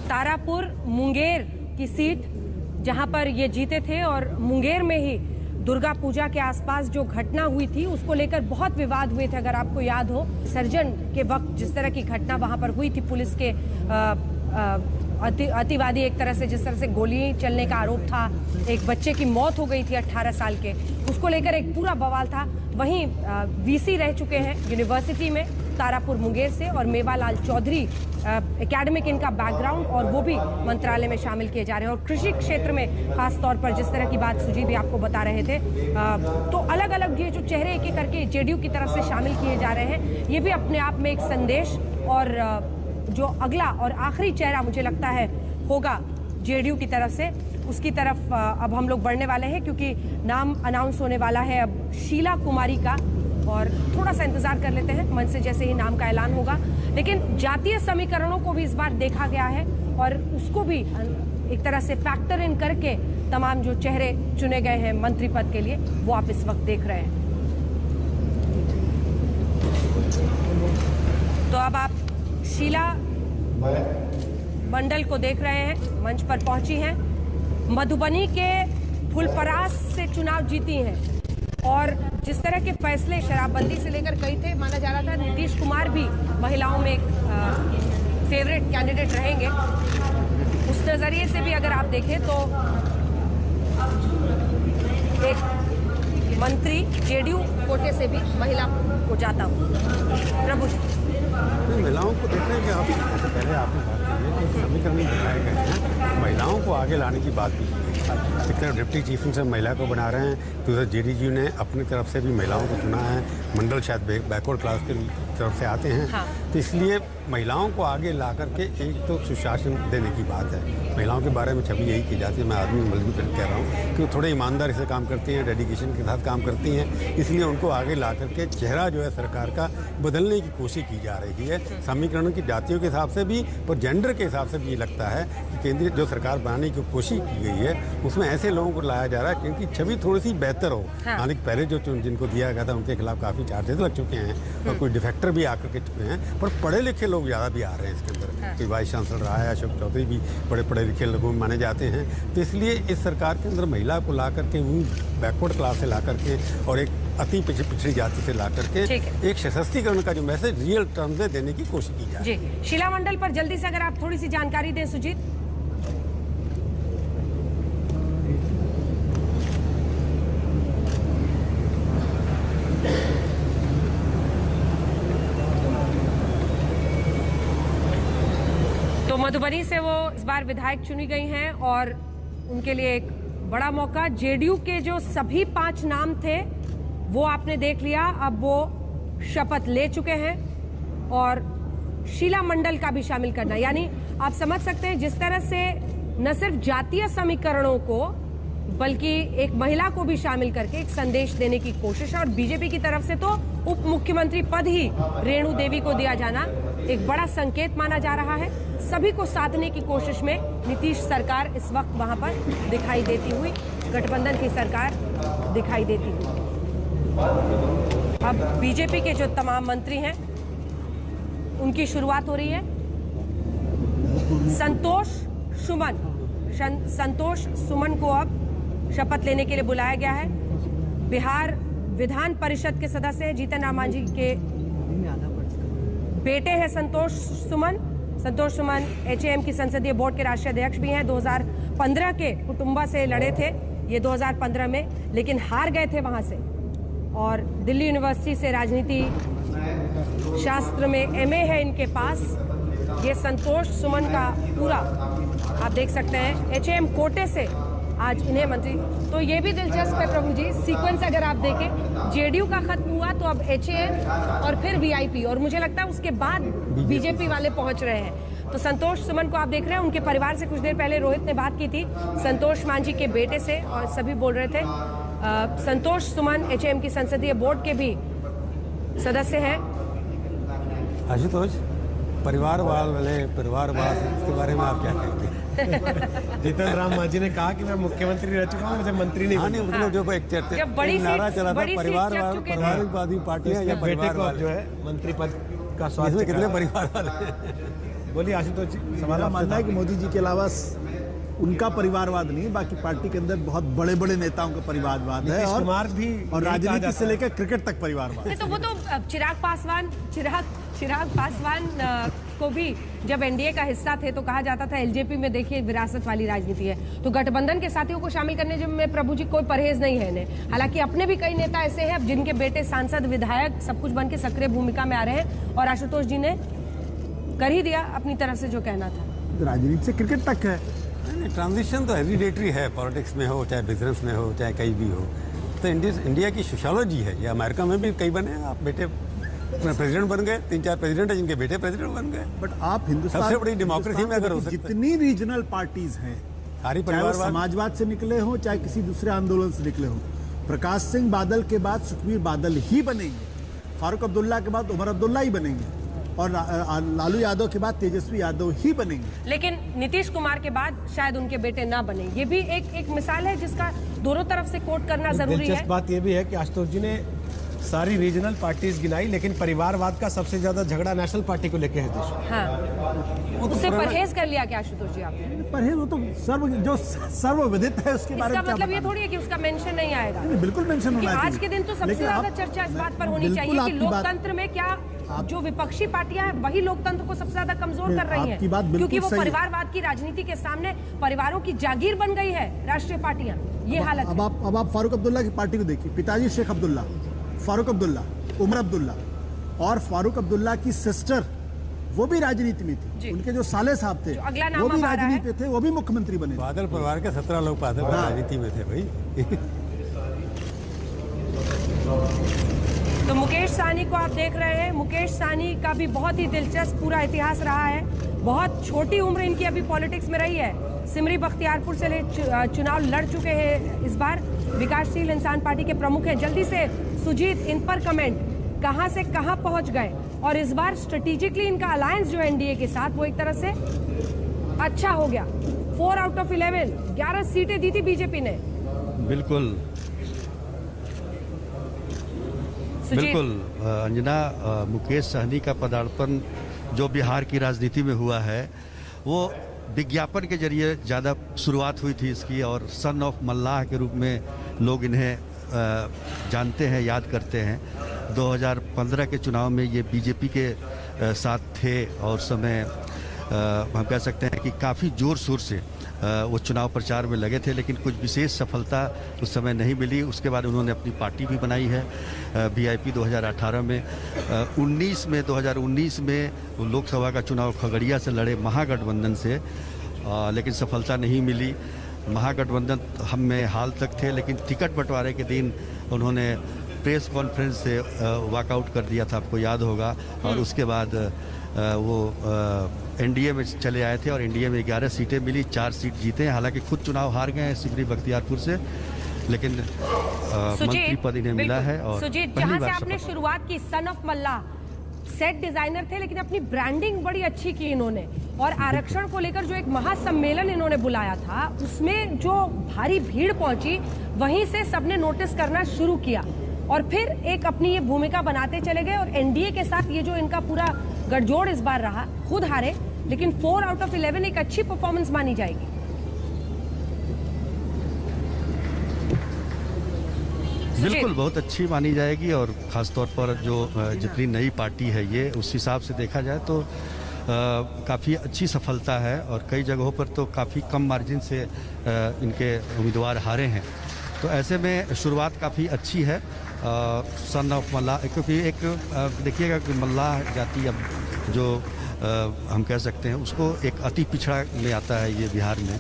तारापुर मुंगेर की सीट जहां पर ये जीते थे और मुंगेर में ही दुर्गा पूजा के आसपास जो घटना हुई थी उसको लेकर बहुत विवाद हुए थे। अगर आपको याद हो, सर्जन के वक्त जिस तरह की घटना वहां पर हुई थी, पुलिस के अतिवादी एक तरह से जिस तरह से गोली चलने का आरोप था, एक बच्चे की मौत हो गई थी 18 साल के, उसको लेकर एक पूरा बवाल था। वहीं वीसी रह चुके हैं यूनिवर्सिटी में तारापुर मुंगेर से, और मेवालाल चौधरी एकेडमिक इनका बैकग्राउंड, और वो भी मंत्रालय में शामिल किए जा रहे हैं। और कृषि क्षेत्र में खास तौर पर जिस तरह की बात सुजीत भी आपको बता रहे थे, तो अलग अलग ये जो चेहरे एक एक करके जेडीयू की तरफ से शामिल किए जा रहे हैं, ये भी अपने आप में एक संदेश, और जो अगला और आखिरी चेहरा मुझे लगता है होगा जेडीयू की तरफ से, उसकी तरफ अब हम लोग बढ़ने वाले हैं, क्योंकि नाम अनाउंस होने वाला है अब शीला कुमारी का, और थोड़ा सा इंतजार कर लेते हैं मंच से जैसे ही नाम का ऐलान होगा। लेकिन जातीय समीकरणों को भी इस बार देखा गया है और उसको भी एक तरह से फैक्टर इन करके तमाम जो चेहरे चुने गए हैं मंत्री पद के लिए, वो आप इस वक्त देख रहे हैं। तो अब आप शीला मंडल को देख रहे हैं, मंच पर पहुंची हैं, मधुबनी के फुलपरास से चुनाव जीती हैं, और जिस तरह के फैसले शराबबंदी से लेकर कई थे, माना जा रहा था नीतीश कुमार भी महिलाओं में एक फेवरेट कैंडिडेट रहेंगे। उस नजरिए से भी अगर आप देखें तो एक मंत्री जेडीयू कोटे से भी महिला को जाता हूँ। प्रभु जी, महिलाओं को देख रहे हैं कि आप जैसे पहले आपने बात की है कि समीकरण दिखाए गए हैं, महिलाओं को आगे लाने की बात भी की गई। एक तरफ डिप्टी चीफ से महिला को बना रहे हैं, दूसरा जेडीयू ने अपनी तरफ से भी महिलाओं को चुना है। मंडल शायद बैकवर्ड क्लास की तरफ से आते हैं, हाँ। तो इसलिए महिलाओं को आगे ला करके एक तो सुशासन देने की बात है। महिलाओं के बारे में छवि यही की जाती है, मैं आदमी मजबूत कह रहा हूँ कि वो थोड़े ईमानदारी से काम करती हैं, डेडिकेशन के साथ काम करती हैं, इसलिए उनको आगे ला करके चेहरा जो है सरकार का बदलने की कोशिश की जा रही है। समीकरण की जातियों के हिसाब से भी और जेंडर के हिसाब से भी ये लगता है कि केंद्रीय जो सरकार बनाने की कोशिश की गई है उसमें ऐसे लोगों को लाया जा रहा है क्योंकि छवि थोड़ी सी बेहतर हो। हालांकि पहले जो जिनको दिया गया था उनके खिलाफ काफ़ी चार्जेस लग चुके हैं और कोई डिफेक्टर भी आकर के चुके हैं, पर पढ़े लिखे लोग ज़्यादा भी आ रहे हैं इसके अंदर। कोई वाइस चांसलर रहा है, अशोक चौधरी भी बड़े पढ़े लिखे लोगों में माने जाते हैं। तो इसलिए इस सरकार के अंदर महिला को ला करके वही बैकवर्ड क्लास से ला करके और एक अति पिछड़ी जाति से ला करके एक सशक्तिकरण का जो मैसेज रियल टर्म में देने की कोशिश की जाए। जी, शीला मंडल पर जल्दी से अगर आप थोड़ी सी जानकारी दें सुजीत। तो मधुबनी से वो इस बार विधायक चुनी गई हैं और उनके लिए एक बड़ा मौका। जेडीयू के जो सभी 5 नाम थे वो आपने देख लिया, अब वो शपथ ले चुके हैं और शीला मंडल का भी शामिल करना, यानी आप समझ सकते हैं जिस तरह से न सिर्फ जातीय समीकरणों को बल्कि एक महिला को भी शामिल करके एक संदेश देने की कोशिश है। और बीजेपी की तरफ से तो उप मुख्यमंत्री पद ही रेणु देवी को दिया जाना एक बड़ा संकेत माना जा रहा है। सभी को साधने की कोशिश में नीतीश सरकार इस वक्त वहां पर दिखाई देती हुई, गठबंधन की सरकार दिखाई देती हुई। अब बीजेपी के जो तमाम मंत्री हैं उनकी शुरुआत हो रही है। संतोष सुमन को अब शपथ लेने के लिए बुलाया गया है। बिहार विधान परिषद के सदस्य जीतन राम मांझी के बेटे हैं संतोष सुमन एचएएम की संसदीय बोर्ड के राष्ट्रीय अध्यक्ष भी हैं। 2015 के कुटुंबा से लड़े थे ये 2015 में, लेकिन हार गए थे वहां से, और दिल्ली यूनिवर्सिटी से राजनीति शास्त्र में एमए है इनके पास। ये संतोष सुमन का पूरा आप देख सकते हैं एचएएम कोटे से आज इन्हें मंत्री। तो ये भी दिलचस्प है प्रभु जी, सीक्वेंस अगर आप देखें, जेडीयू का खत्म हुआ तो अब एचएएम और फिर वीआईपी, और मुझे लगता है उसके बाद बीजेपी वाले पहुंच रहे हैं। तो संतोष सुमन को आप देख रहे हैं, उनके परिवार से कुछ देर पहले रोहित ने बात की थी, संतोष मांझी के बेटे से, और सभी बोल रहे थे। संतोष सुमन एचएएम की संसदीय बोर्ड के भी सदस्य हैं। आशुतोष, परिवारवाद इसके बारे में आप क्या कहते हैं? जीतन राम मांझी ने कहा कि मैं मुख्यमंत्री रह चुका हूँ, मुझे मंत्री नहीं बनना। मतलब जो एक नारा चला था परिवारवादी पार्टियां या परिवारवाद जो है मंत्री पद उनका इसमें स्वास्थ्य कितने का। परिवार वाले हैं? बोलिए आशुतोष जी, सवाल मेरा आपसे मानना है था। कि मोदी जी के अलावा उनका परिवारवाद नहीं, बाकी पार्टी के अंदर बहुत बड़े बड़े नेताओं का परिवारवाद है नीतीश और कुमार भी और यही कहा राजनीति जाता से है। लेकर क्रिकेट तक परिवारवाद। नहीं, तो वो तो चिराग पासवान को भी जब एनडीए का हिस्सा थे तो कहा जाता था एलजेपी में देखिए विरासत वाली राजनीति है, तो गठबंधन के साथियों को शामिल करने में प्रभु जी कोई परहेज नहीं है इन्हें। हालांकि अपने भी कई नेता ऐसे हैं जिनके बेटे सांसद विधायक सब कुछ बन के सक्रिय भूमिका में आ रहे हैं, और आशुतोष जी ने कर ही दिया अपनी तरफ से जो कहना था। राजनीति से क्रिकेट तक है। ट्रांजिशन तो हेरिडेटरी है, पॉलिटिक्स में हो चाहे बिजनेस में हो चाहे कहीं भी हो, तो इंडिया की सोशियोलॉजी है। या अमेरिका में भी कई बने, आप बेटे प्रेसिडेंट बन गए, 3-4 प्रेसिडेंट है जिनके बेटे प्रेसिडेंट बन गए। बट आप हिंदुस्तान सबसे बड़ी डेमोक्रेसी में अगर हो सकता है। जितनी रीजनल पार्टीज हैं, सारी चाहे वो परिवारवाद समाजवाद से निकले हों चाहे किसी दूसरे आंदोलन से निकले हों, प्रकाश सिंह बादल के बाद सुखबीर बादल ही बनेंगे, फारूक अब्दुल्ला के बाद उमर अब्दुल्ला ही बनेंगे, और लालू यादव के बाद तेजस्वी यादव ही बनेंगे। लेकिन नीतीश कुमार के बाद शायद उनके बेटे ना बने, ये भी एक मिसाल है जिसका दोनों तरफ से कोट करना जरूरी है। दिलचस्प बात यह भी है कि आशुतोष जी ने सारी रीजनल पार्टीज गिनाई, लेकिन परिवारवाद का सबसे ज्यादा झगड़ा नेशनल पार्टी को लेकर है देश में। हाँ, उससे परहेज कर लिया क्या आशुतोष जी आपने? परहेज वो तो सर्वविदित है, उसके बारे इसका में क्या मतलब ये बताना? थोड़ी है कि उसका मेंशन नहीं आएगा। नहीं, बिल्कुल मेंशन कि होना चाहिए। आज के दिन तो सबसे लेकिन ज्यादा आप- चर्चा इस बात पर मैं- होनी बिल्कुल चाहिए कि आपकी बात- लोकतंत्र में क्या जो विपक्षी पार्टियां हैं वही लोकतंत्र को सबसे ज्यादा कमजोर कर रही आपकी बात हैं, बिल्कुल क्योंकि वो सही है। परिवारवाद की राजनीति के सामने परिवारों की जागीर बन गई है राष्ट्रीय पार्टियां। ये हालत है। अब आप फारूक अब्दुल्ला की पार्टी को देखिए, पिताजी शेख अब्दुल्ला, फारूक अब्दुल्ला, उमर अब्दुल्ला, और फारूक अब्दुल्ला की सिस्टर वो भी राजनीति में जी। थी, उनके जो साले साहब थे जो अगला नाम वो भी अब आ रहा है। राजनीति में थे, वो भी मुख्यमंत्री बने थे। बादल परिवार के 17 लोग बादल राजनीति में थे भाई। तो मुकेश साहनी को आप देख रहे हैं, मुकेश साहनी का भी बहुत ही दिलचस्प पूरा इतिहास रहा है। बहुत छोटी उम्र इनकी अभी पॉलिटिक्स में रही है। सिमरी बख्तियारपुर से चुनाव लड़ चुके हैं, इस बार विकासशील इंसान पार्टी के प्रमुख हैं। जल्दी से सुजीत, इन पर कमेंट, कहां से कहां पहुंच गए, और इस बार स्ट्रेटेजिकली इनका अलायंस जो है एनडीए के साथ वो एक तरह से अच्छा हो गया। 4 आउट ऑफ 11 सीटें दी थी बीजेपी ने। बिल्कुल सुजीत, बिल्कुल अंजना, मुकेश सहनी का पदार्पण जो बिहार की राजनीति में हुआ है वो विज्ञापन के जरिए ज़्यादा शुरुआत हुई थी इसकी, और सन ऑफ मल्लाह के रूप में लोग इन्हें जानते हैं, याद करते हैं। 2015 के चुनाव में ये बीजेपी के साथ थे, और समय हम कह सकते हैं कि काफ़ी ज़ोर शोर से वो चुनाव प्रचार में लगे थे, लेकिन कुछ विशेष सफलता उस समय नहीं मिली। उसके बाद उन्होंने अपनी पार्टी भी बनाई है, वीआईपी 2018 में। 2019 में वो लोकसभा का चुनाव खगड़िया से लड़े महागठबंधन से, लेकिन सफलता नहीं मिली। महागठबंधन हम में हाल तक थे, लेकिन टिकट बंटवारे के दिन उन्होंने प्रेस कॉन्फ्रेंस से वॉकआउट कर दिया था, आपको याद होगा। और उसके बाद वो एनडीए में चले आए थे, और एनडीए में 11 सीटें मिली, 4 सीट जीते हैं। हालांकि खुद चुनाव हार गए हैं सिमरी बख्तियारपुर से, लेकिन मंत्री पद इन्हें मिला है। और सुजीत, पहली जहां से बार आपने शपथ। शुरुआत की, son of Malla set designer थे, लेकिन अपनी ब्रांडिंग बड़ी अच्छी की इन्होंने, और आरक्षण को लेकर जो एक महासम्मेलन इन्होंने बुलाया था उसमें जो भारी भीड़ पहुंची, वहीं से सबने नोटिस करना शुरू किया, और फिर एक अपनी ये भूमिका बनाते चले गए। और एनडीए के साथ ये जो इनका पूरा गठजोड़ इस बार रहा, खुद हारे, लेकिन 4 आउट ऑफ 11 एक अच्छी परफॉर्मेंस मानी जाएगी। बिल्कुल बहुत अच्छी मानी जाएगी, और ख़ासतौर पर जो जितनी नई पार्टी है ये, उस हिसाब से देखा जाए तो काफ़ी अच्छी सफलता है, और कई जगहों पर तो काफ़ी कम मार्जिन से इनके उम्मीदवार हारे हैं। तो ऐसे में शुरुआत काफ़ी अच्छी है। सन ऑफ मल्लाह, क्योंकि एक देखिएगा कि मल्लाह जाति अब जो हम कह सकते हैं उसको एक अति पिछड़ा में आता है ये बिहार में,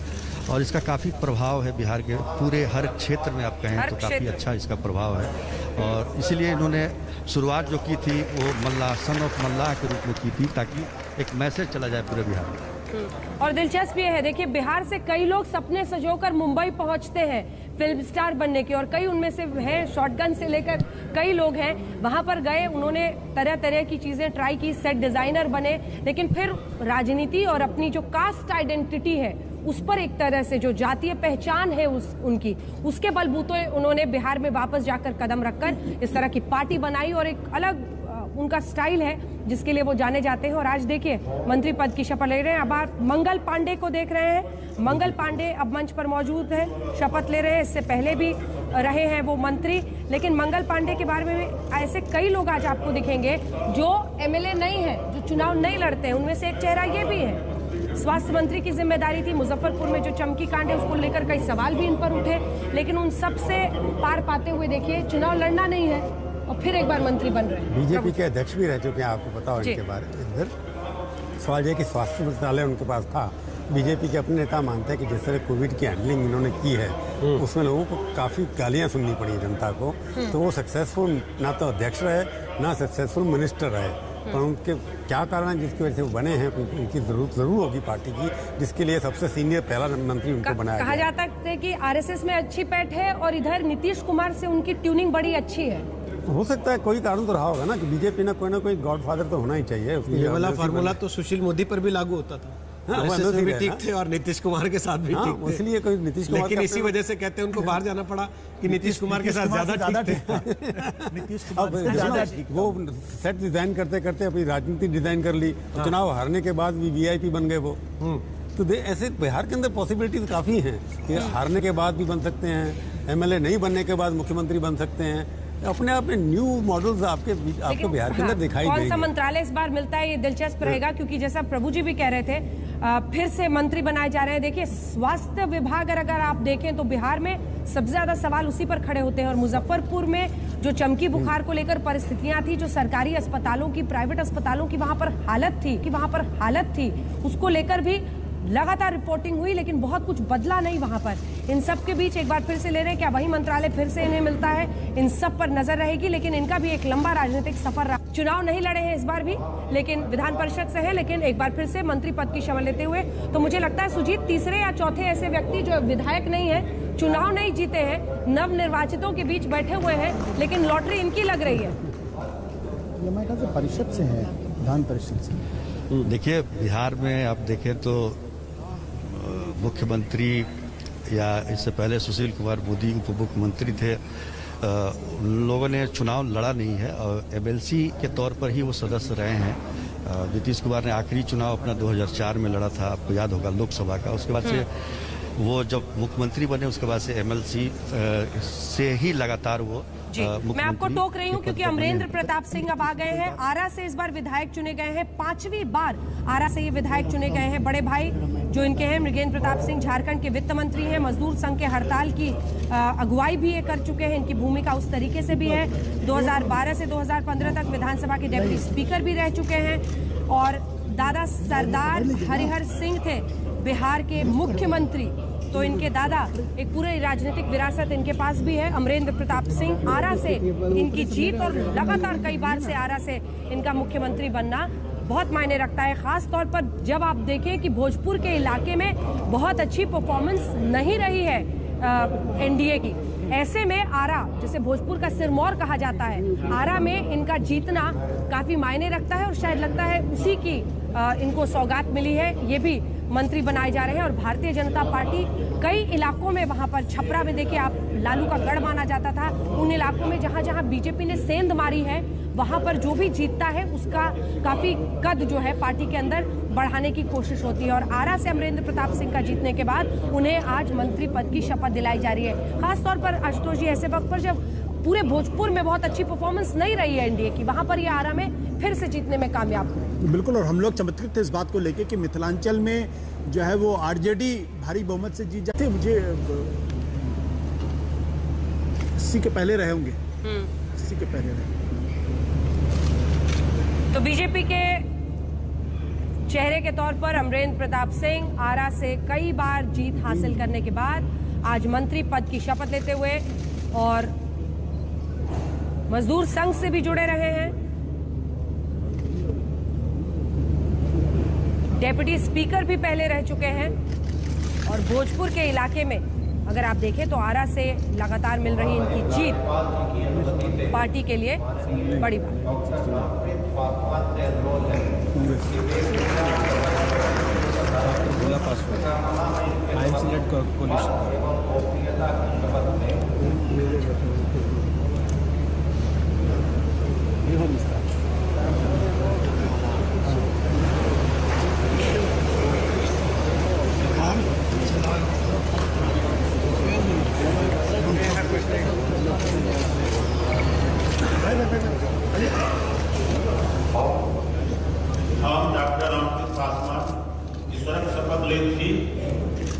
और इसका काफ़ी प्रभाव है बिहार के पूरे हर क्षेत्र में, आप कहें तो काफ़ी अच्छा इसका प्रभाव है। और इसीलिए इन्होंने शुरुआत जो की थी वो मल्लाह, सन ऑफ मल्लाह के रूप में की थी, ताकि एक मैसेज चला जाए पूरे बिहार में। और दिलचस्प ये है, देखिए बिहार से कई लोग सपने सजोकर मुंबई पहुंचते हैं फिल्म स्टार बनने के, और कई उनमें से हैं, शॉटगन से लेकर कई लोग हैं, वहां पर गए, उन्होंने तरह तरह की चीजें ट्राई की, सेट डिजाइनर बने, लेकिन फिर राजनीति और अपनी जो कास्ट आइडेंटिटी है उस पर एक तरह से जो जातीय पहचान है उनकी, उसके बलबूते उन्होंने बिहार में वापस जाकर कदम रखकर इस तरह की पार्टी बनाई, और एक अलग उनका स्टाइल है जिसके लिए वो जाने जाते हैं। और आज देखिए मंत्री पद की शपथ ले रहे हैं। अब आप मंगल पांडे को देख रहे हैं। मंगल पांडे अब मंच पर मौजूद है, शपथ ले रहे हैं। इससे पहले भी रहे हैं वो मंत्री, लेकिन मंगल पांडे के बारे में ऐसे कई लोग आज आपको दिखेंगे जो एमएलए नहीं है, जो चुनाव नहीं लड़ते हैं। उनमें से एक चेहरा ये भी है। स्वास्थ्य मंत्री की जिम्मेदारी थी, मुजफ्फरपुर में जो चमकी कांड है उसको लेकर कई सवाल भी इन पर उठे, लेकिन उन सब से पार पाते हुए देखिए चुनाव लड़ना नहीं है और फिर एक बार मंत्री बन रहे हैं। बीजेपी के अध्यक्ष भी रह चुके हैं, आपको पता हो इनके बारे में। इधर सवाल ये कि स्वास्थ्य मंत्रालय उनके पास था। बीजेपी के अपने नेता मानते हैं कि जिस तरह कोविड की हैंडलिंग इन्होंने की है उसमें लोगों को काफ़ी गालियां सुननी पड़ी जनता को, तो वो सक्सेसफुल ना तो अध्यक्ष रहे ना सक्सेसफुल मिनिस्टर रहे। पर उनके क्या कारण है जिसकी वजह से वो बने हैं, उनकी जरूर होगी पार्टी की, जिसके लिए सबसे सीनियर पहला मंत्री उनको बनाया कहा जाता है कि आरएसएस में अच्छी पैठ है और इधर नीतीश कुमार से उनकी ट्यूनिंग बड़ी अच्छी है। हो सकता है कोई कारण तो रहा होगा ना कि बीजेपी ना कोई गॉडफादर तो होना ही चाहिए। ये वाला फार्मूला तो सुशील मोदी पर भी लागू होता था। आरएसएस में भी ठीक थे और नीतीश कुमार के साथ भी ठीक थे। इसलिए कोई नीतीश कुमार, लेकिन इसी वजह से कहते हैं उनको बाहर जाना पड़ा कि नीतीश कुमार के साथ ज्यादा ठीक थे। नीतीश कुमार से ज्यादा ठीक। वो सेट डिजाइन करते करते अपनी राजनीति डिजाइन कर ली, चुनाव हारने के बाद भी वीआईपी बन गए वो। तो ऐसे बिहार के अंदर पॉसिबिलिटीज काफी हैं कि हारने के बाद भी बन सकते हैं, एमएलए नहीं बनने के बाद मुख्यमंत्री बन सकते हैं। अपने आप में न्यू मॉडल्स आपको बिहार के अंदर दिखाई देंगे। कौन सा मंत्रालय इस बार मिलता है ये दिलचस्प रहेगा, क्योंकि जैसा प्रभु जी भी कह रहे थे फिर से मंत्री बनाए जा रहे हैं। देखिए स्वास्थ्य विभाग अगर आप देखें तो बिहार में सबसे ज्यादा सवाल उसी पर खड़े होते हैं। और मुजफ्फरपुर में जो चमकी बुखार को लेकर परिस्थितियां थी, जो सरकारी अस्पतालों की, प्राइवेट अस्पतालों की वहां पर हालत थी, उसको लेकर भी लगातार रिपोर्टिंग हुई, लेकिन बहुत कुछ बदला नहीं वहां पर। इन सब के बीच एक बार फिर से ले रहे हैं, क्या वही मंत्रालय फिर से इन्हें मिलता है? इन सब पर नजर रहेगी, लेकिन इनका भी एक लंबा राजनीतिक सफर रहा। चुनाव नहीं लड़े हैं इस बार भी, लेकिन विधान परिषद से है, लेकिन एक बार फिर से मंत्री पद की शपथ लेते हुए। तो मुझे लगता है सुजीत तीसरे या चौथे ऐसे व्यक्ति जो विधायक नहीं है, चुनाव नहीं जीते हैं, नव निर्वाचितों के बीच बैठे हुए हैं, लेकिन लॉटरी इनकी लग रही है। ये हमारे ख्याल से परिषद से है, विधान परिषद से। देखिए बिहार में आप देखें तो मुख्यमंत्री या इससे पहले सुशील कुमार मोदी उप मुख्यमंत्री थे, उन लोगों ने चुनाव लड़ा नहीं है और एमएलसी के तौर पर ही वो सदस्य रहे हैं। नीतीश कुमार ने आखिरी चुनाव अपना 2004 में लड़ा था, आपको याद होगा, लोकसभा का। उसके बाद से वो जब मुख्यमंत्री बने उसके बाद से एमएलसी से ही लगातार वो मैं आपको टोक रही हूं क्योंकि अमरेंद्र प्रताप सिंह अब आ गए हैं। आरा से इस बार विधायक चुने गए हैं, 5वीं बार आरा से ये विधायक चुने गए हैं। बड़े भाई जो इनके हैं मृगेंद्र प्रताप सिंह झारखंड के वित्त मंत्री हैं, मजदूर संघ के हड़ताल की अगुवाई भी ये कर चुके हैं। इनकी भूमिका उस तरीके से भी है। 2012 से 2015 तक विधानसभा के डेप्यूटी स्पीकर भी रह चुके हैं। और दादा सरदार हरिहर सिंह थे बिहार के मुख्यमंत्री, तो इनके दादा एक पूरे राजनीतिक विरासत इनके पास भी है। अमरेंद्र प्रताप सिंह, आरा से इनकी जीत और लगातार कई बार से आरा से इनका मुख्यमंत्री बनना बहुत मायने रखता है, खास तौर पर जब आप देखें कि भोजपुर के इलाके में बहुत अच्छी परफॉर्मेंस नहीं रही है एनडीए की। ऐसे में आरा, जिसे भोजपुर का सिरमौर कहा जाता है, आरा में इनका जीतना काफी मायने रखता है और शायद लगता है उसी की इनको सौगात मिली है। ये भी मंत्री बनाए जा रहे हैं। और भारतीय जनता पार्टी कई इलाकों में, वहां पर छपरा में देखिए आप, लालू का गढ़ माना जाता था, उन इलाकों में जहां जहां बीजेपी ने सेंध मारी है वहां पर जो भी जीतता है उसका काफी कद जो है पार्टी के अंदर बढ़ाने की कोशिश होती है। और आरा से अमरेंद्र प्रताप सिंह का जीतने के बाद उन्हें आज मंत्री पद की शपथ दिलाई जा रही है। खासतौर पर आशुतोष जी ऐसे वक्त पर जब पूरे भोजपुर में बहुत अच्छी परफॉर्मेंस नहीं रही है एनडीए की, वहां पर ये आरा में फिर से जीतने में कामयाब हुए। बिल्कुल, और हम लोग चमत्कृत थे इस बात को लेके कि मिथिलांचल में जो है वो आरजेडी भारी बहुमत से जीत जाते। मुझे 80 के पहले रहे होंगे, 80 के पहले रहे। तो बीजेपी के चेहरे के तौर पर अमरेंद्र प्रताप सिंह आरा से कई बार जीत हासिल करने के बाद आज मंत्री पद की शपथ लेते हुए और मजदूर संघ से भी जुड़े रहे हैं। डेप्यूटी स्पीकर भी पहले रह चुके हैं। और भोजपुर के इलाके में अगर आप देखें तो आरा से लगातार मिल रही इनकी जीत पार्टी के लिए बड़ी बात। उल्लेख थी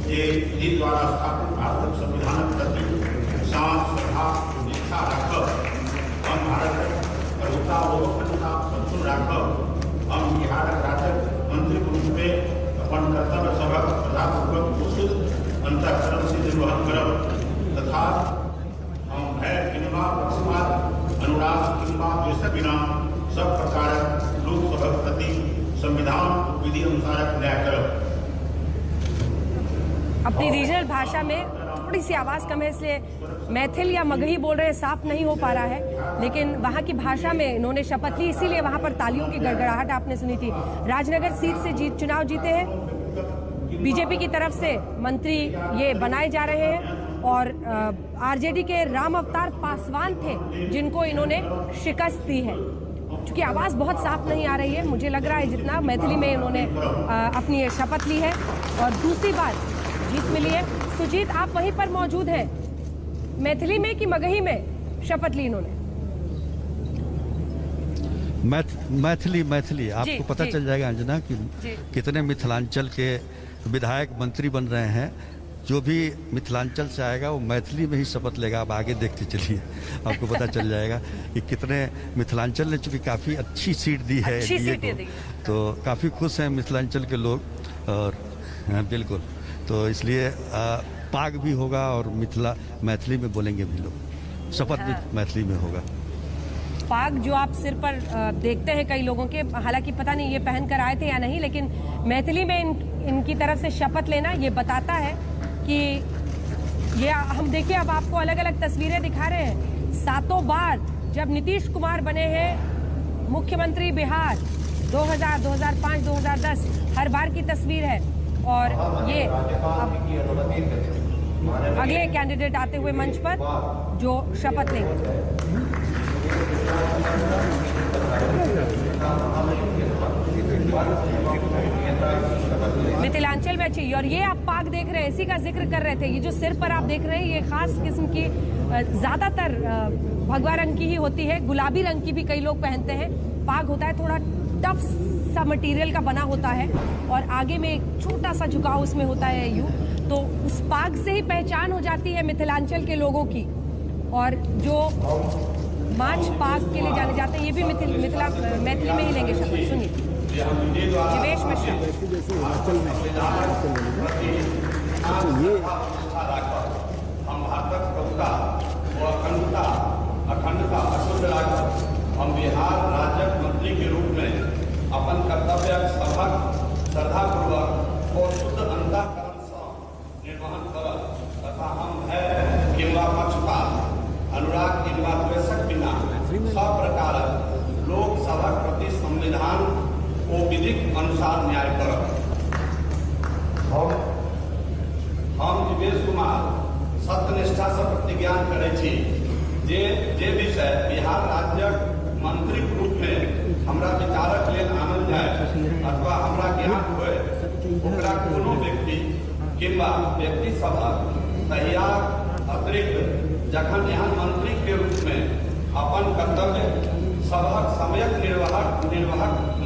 जे विधि द्वारा स्थापित भारत संविधानक प्रति शांत श्रद्धा निष्ठा राखब हम भारत प्रभुता और अखंडता सक्षुण राखब हम बिहारक राज्यक मंत्री रूप में अपन कर्तव्य सभक सदापूर्वक कुशल अंतःकरण से निर्वहन करब तथा हम भय किंबा पक्षपात अनुराग किंबा द्वेषक बिना सब प्रकारक लोक सभक प्रति संविधान विधि अनुसार न्याय करब। अपनी रीजनल भाषा में थोड़ी सी आवाज़ कम है, इसलिए मैथिल या मगही बोल रहे हैं, साफ नहीं हो पा रहा है, लेकिन वहाँ की भाषा में इन्होंने शपथ ली, इसीलिए वहाँ पर तालियों की गड़गड़ाहट आपने सुनी थी। राजनगर सीट से चुनाव जीते हैं, बीजेपी की तरफ से मंत्री ये बनाए जा रहे हैं और आरजेडी के राम अवतार पासवान थे जिनको इन्होंने शिकस्त दी है। क्योंकि आवाज़ बहुत साफ नहीं आ रही है, मुझे लग रहा है जितना मैथिली में इन्होंने अपनी शपथ ली है और दूसरी बार जीत मिली है। सुजीत, आप वहीं पर मौजूद हैं, मैथिली में कि मगही में शपथ ली इन्होंने? मैथिली आपको पता चल जाएगा अंजना कि कितने मिथिलांचल के विधायक मंत्री बन रहे हैं। जो भी मिथिलांचल से आएगा वो मैथिली में ही शपथ लेगा। आप आगे देखते चलिए, आपको पता चल जाएगा कि कितने मिथिलांचल ने चूंकि काफ़ी अच्छी सीट दी है एनडीए को, तो काफ़ी खुश हैं मिथिलांचल के लोग। और बिल्कुल, तो इसलिए पाग भी होगा और मैथिली में बोलेंगे भी लोग, शपथ भी मैथिली में होगा। पाग जो आप सिर पर देखते हैं कई लोगों के, हालांकि पता नहीं ये पहन कर आए थे या नहीं, लेकिन मैथिली में इनकी तरफ से शपथ लेना ये बताता है कि ये हम देखिए, अब आपको अलग अलग तस्वीरें दिखा रहे हैं। 7 बार जब नीतीश कुमार बने हैं मुख्यमंत्री बिहार, 2000, 2005, 2010, हर बार की तस्वीर है। और ये अगले कैंडिडेट आते हुए मंच पर जो शपथ लेंगे। मिथिलांचल में अच्छी, और ये आप पाग देख रहे हैं, इसी का जिक्र कर रहे थे। ये जो सिर पर आप देख रहे हैं ये खास किस्म की, ज्यादातर भगवा रंग की ही होती है, गुलाबी रंग की भी कई लोग पहनते हैं। पाग होता है थोड़ा टफ सा मटेरियल का बना होता है और आगे में एक छोटा सा झुकाव उसमें होता है यूं, तो उस पाग से ही पहचान हो जाती है मिथिलांचल के लोगों की। और जो मार्च पाग के लिए जाने जाते हैं ये भी मैथिली में ही लेंगे शपथ। सुनिए जीवेश मिश्रा। जैसे हिमाचल में ये हम भारतक प्रभुता और अखंडता अक्षुण्ण राखब हम बिहार राज्यक मंत्री के रूप में अपन कर्तव्य सभक श्रद्धापूर्वक और शुद्ध अंतःकरण से निर्वहन करब तथा हम भय किंबा पक्षपात अनुराग किंबा द्वेषक बिना सब प्रकार लोक सभक प्रति संविधान को विधिक अनुसार न्याय करब। हम जीवेश कुमार सत्यनिष्ठा से प्रतिज्ञा करै छी जे विषय बिहार राज्यक मंत्री रूप में हमरा विचारक लेल आनल जाय अथवा हमरा ज्ञात होय ओकरा कोनो व्यक्ति किंबा व्यक्ति सभक तहिया अतिरिक्त जखन एहन मंत्री के रूप में अपन कर्तव्य सभक समयक निर्वाहक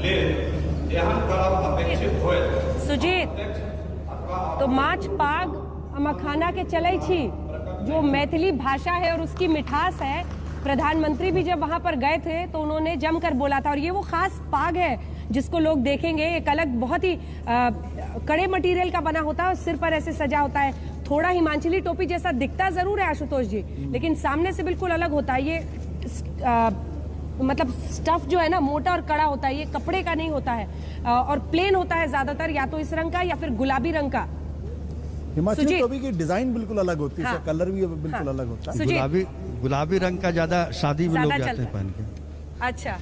लेल एहन करब अपेक्षित होय। सुजीत, तो माछ पाग मखाना के चलै छी जो मैथिली भाषा है और उसकी मिठास है। प्रधानमंत्री भी जब वहां पर गए थे तो उन्होंने जमकर बोला था, और ये वो खास पाग है जिसको लोग देखेंगे। एक अलग बहुत ही कड़े मटेरियल का बना होता है और सिर पर ऐसे सजा होता है। थोड़ा हिमाचली टोपी जैसा दिखता जरूर है आशुतोष जी, लेकिन सामने से बिल्कुल अलग होता है। ये मतलब स्टफ जो है ना मोटा और कड़ा होता है, ये कपड़े का नहीं होता है और प्लेन होता है ज्यादातर, या तो इस रंग का या फिर गुलाबी रंग का। हिमाचली टोपी की डिजाइन बिल्कुल अलग होती है, हाँ, कलर भी बिल्कुल अलग होता है। गुलाबी रंग का ज्यादा शादी में लोग जाते हैं पहन के। अच्छा,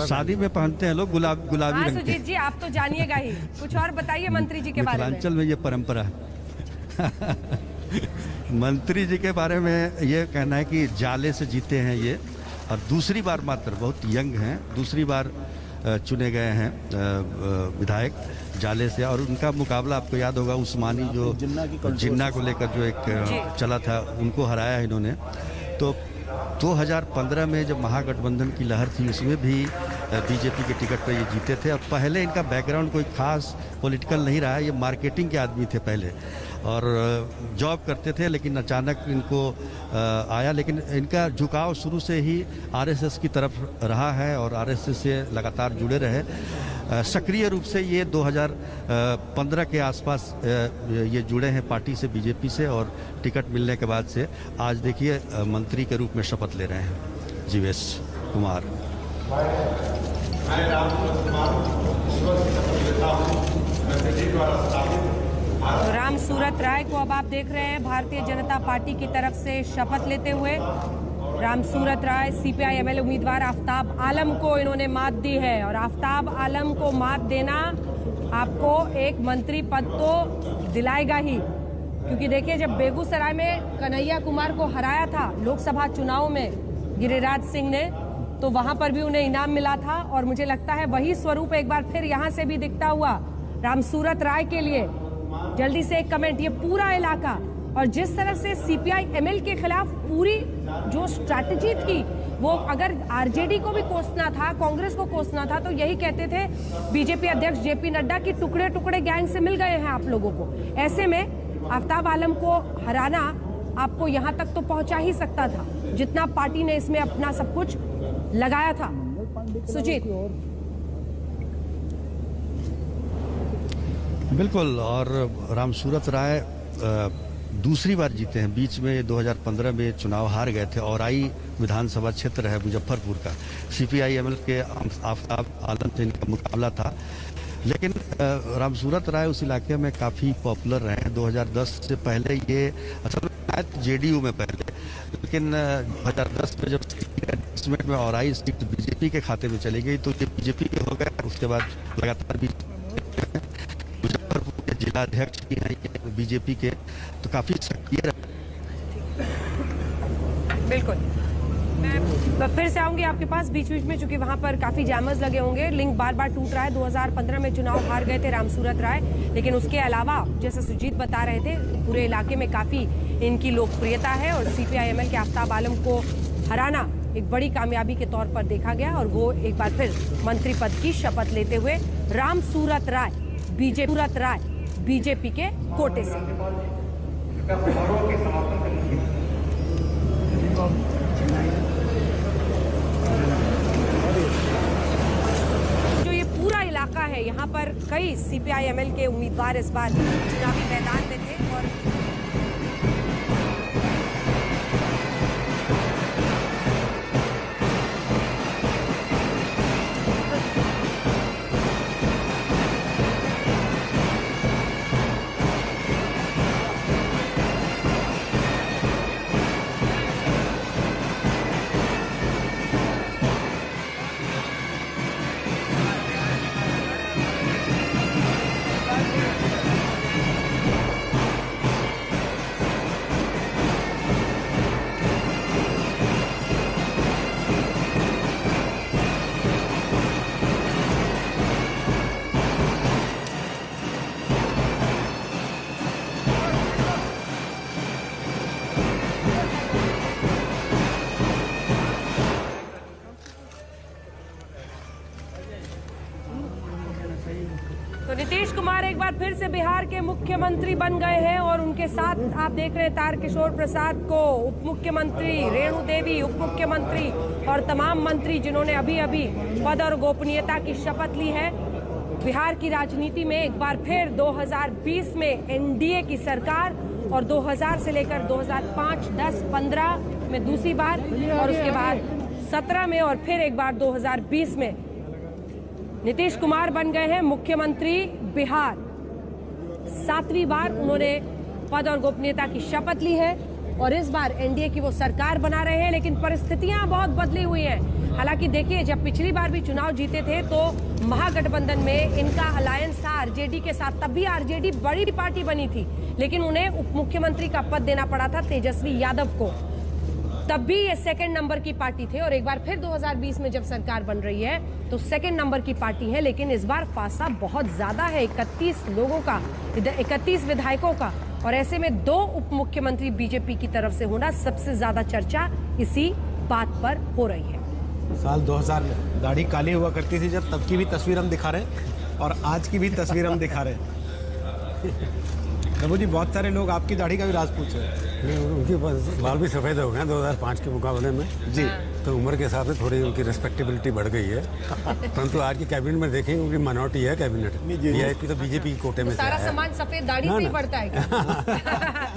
शादी में पहनते हैं लोग गुलाबी रंग। सुजीत जी आप तो जानिएगा ही, कुछ और बताइए मंत्री जी के बारे में। मिथिलांचल में ये परंपरा है। मंत्री जी के बारे में ये कहना है कि जाले से जीते हैं ये, और दूसरी बार मात्र, बहुत यंग हैं, दूसरी बार चुने गए हैं विधायक जाले से। और उनका मुकाबला आपको याद होगा उस्मानी जो जिन्ना को लेकर जो एक चला था, उनको हराया इन्होंने। तो 2015 में जब महागठबंधन की लहर थी उसमें भी बीजेपी के टिकट पर ये जीते थे। और पहले इनका बैकग्राउंड कोई खास पॉलिटिकल नहीं रहा है, ये मार्केटिंग के आदमी थे पहले और जॉब करते थे, लेकिन अचानक इनको आया। लेकिन इनका झुकाव शुरू से ही आरएसएस की तरफ रहा है और आरएसएस से लगातार जुड़े रहे। सक्रिय रूप से ये 2015 के आसपास ये जुड़े हैं पार्टी से, बीजेपी से, और टिकट मिलने के बाद से आज देखिए मंत्री के रूप में शपथ ले रहे हैं जीवेश कुमार। मैं रामसूरत कुमार ईश्वर की शपथ लेता हूँ। मैं विधि द्वारा स्थापित तो रामसूरत राय को अब आप देख रहे हैं भारतीय जनता पार्टी की तरफ से शपथ लेते हुए। रामसूरत राय सीपीआई एमएलए उम्मीदवार आफ्ताब आलम को इन्होंने मात दी है और आफ्ताब आलम को मात देना आपको एक मंत्री पद तो दिलाएगा ही, क्योंकि देखिए जब बेगूसराय में कन्हैया कुमार को हराया था लोकसभा चुनाव में गिरिराज सिंह ने, तो वहां पर भी उन्हें इनाम मिला था और मुझे लगता है वही स्वरूप एक बार फिर यहां से भी दिखता हुआ रामसूरत राय के लिए। जल्दी से एक कमेंट, ये पूरा इलाका और जिस तरह से सीपीआई एमएल के खिलाफ पूरी जो स्ट्रैटेजी थी, वो अगर आरजेडी को भी कोसना था, कांग्रेस को कोसना था, तो यही कहते थे बीजेपी अध्यक्ष जेपी नड्डा की टुकड़े टुकड़े गैंग से मिल गए हैं आप लोगों को। ऐसे में आफ्ताब आलम को हराना आपको यहां तक तो पहुंचा ही सकता था जितना पार्टी ने इसमें अपना सब कुछ लगाया था। सुजीत। बिल्कुल, और रामसूरत राय दूसरी बार जीते हैं। बीच में 2015 में चुनाव हार गए थे। औराई विधानसभा क्षेत्र है मुजफ्फरपुर का, सीपीआई एमएल के आफ्ताब आलम से इनका मुकाबला था, लेकिन रामसूरत राय उस इलाके में काफ़ी पॉपुलर रहे हैं। 2010 से पहले ये असल में जेडीयू में पहले, लेकिन 2010 में जब एडजस्टमेंट में औराई सीट बीजेपी के खाते में चली गई तो ये बीजेपी के हो गए। उसके बाद लगातार भी मुजफ्फरपुर के जिलाध्यक्ष भी हैं ये बीजेपी के, तो काफ़ी सक्रिय रहे। बिल्कुल, मैं फिर से आऊंगी आपके पास बीच बीच में, चूंकि वहां पर काफी जैमर्स लगे होंगे। लिंक बार बार टूट रहा है। 2015 में चुनाव हार गए थे रामसूरत राय, लेकिन उसके अलावा जैसे सुजीत बता रहे थे पूरे इलाके में काफी इनकी लोकप्रियता है और सीपीआई एमएल के आफ्ताब आलम को हराना एक बड़ी कामयाबी के तौर पर देखा गया और वो एक बार फिर मंत्री पद की शपथ लेते हुए रामसूरत राय बीजेपी के कोटे से। जो ये पूरा इलाका है, यहाँ पर कई सीपीआई एमएल के उम्मीदवार इस बार चुनावी मैदान में थे और तो नीतीश कुमार एक बार फिर से बिहार के मुख्यमंत्री बन गए हैं और उनके साथ आप देख रहे हैं तारकिशोर प्रसाद को, उप मुख्यमंत्री रेणु देवी, उप मुख्यमंत्री और तमाम मंत्री जिन्होंने अभी अभी पद और गोपनीयता की शपथ ली है। बिहार की राजनीति में एक बार फिर 2020 में एनडीए की सरकार और 2000 से लेकर 2005, 10, 15 में दूसरी बार और उसके बाद 17 में और फिर एक बार 2020 में नीतीश कुमार बन गए हैं मुख्यमंत्री बिहार। 7वीं बार उन्होंने पद और गोपनीयता की शपथ ली है और इस बार एनडीए की वो सरकार बना रहे हैं, लेकिन परिस्थितियां बहुत बदली हुई हैं। हालांकि देखिए, जब पिछली बार भी चुनाव जीते थे तो महागठबंधन में इनका अलायंस था आरजेडी के साथ, तब भी आरजेडी बड़ी पार्टी बनी थी, लेकिन उन्हें उप मुख्यमंत्री का पद देना पड़ा था तेजस्वी यादव को। तब भी ये सेकंड नंबर की पार्टी थे और एक बार फिर 2020 में जब सरकार बन रही है तो सेकंड नंबर की पार्टी है, लेकिन इस बार फासला बहुत ज्यादा है, 31 लोगों का, 31 विधायकों का, और ऐसे में 2 उप मुख्यमंत्री बीजेपी की तरफ से होना सबसे ज्यादा चर्चा इसी बात पर हो रही है। साल 2000 में दाढ़ी काली हुआ करती थी जब, तब की भी तस्वीर हम दिखा रहे हैं और आज की भी तस्वीर हम दिखा रहे हैं। प्रभु जी, बहुत सारे लोग आपकी दाढ़ी का भी राज पूछ रहे हैं। उनके बाल भी सफ़ेद हो गए 2005 के मुकाबले में जी, तो उम्र के हिसाब से थोड़ी उनकी रिस्पेक्टेबिलिटी बढ़ गई है। परंतु आज की कैबिनेट में देखेंगे उनकी माइनॉरिटी है कैबिनेट, वीआईपी तो बीजेपी की कोटे में से सारा है। सामान सफेद दाढ़ी से ही बढ़ता है क्या?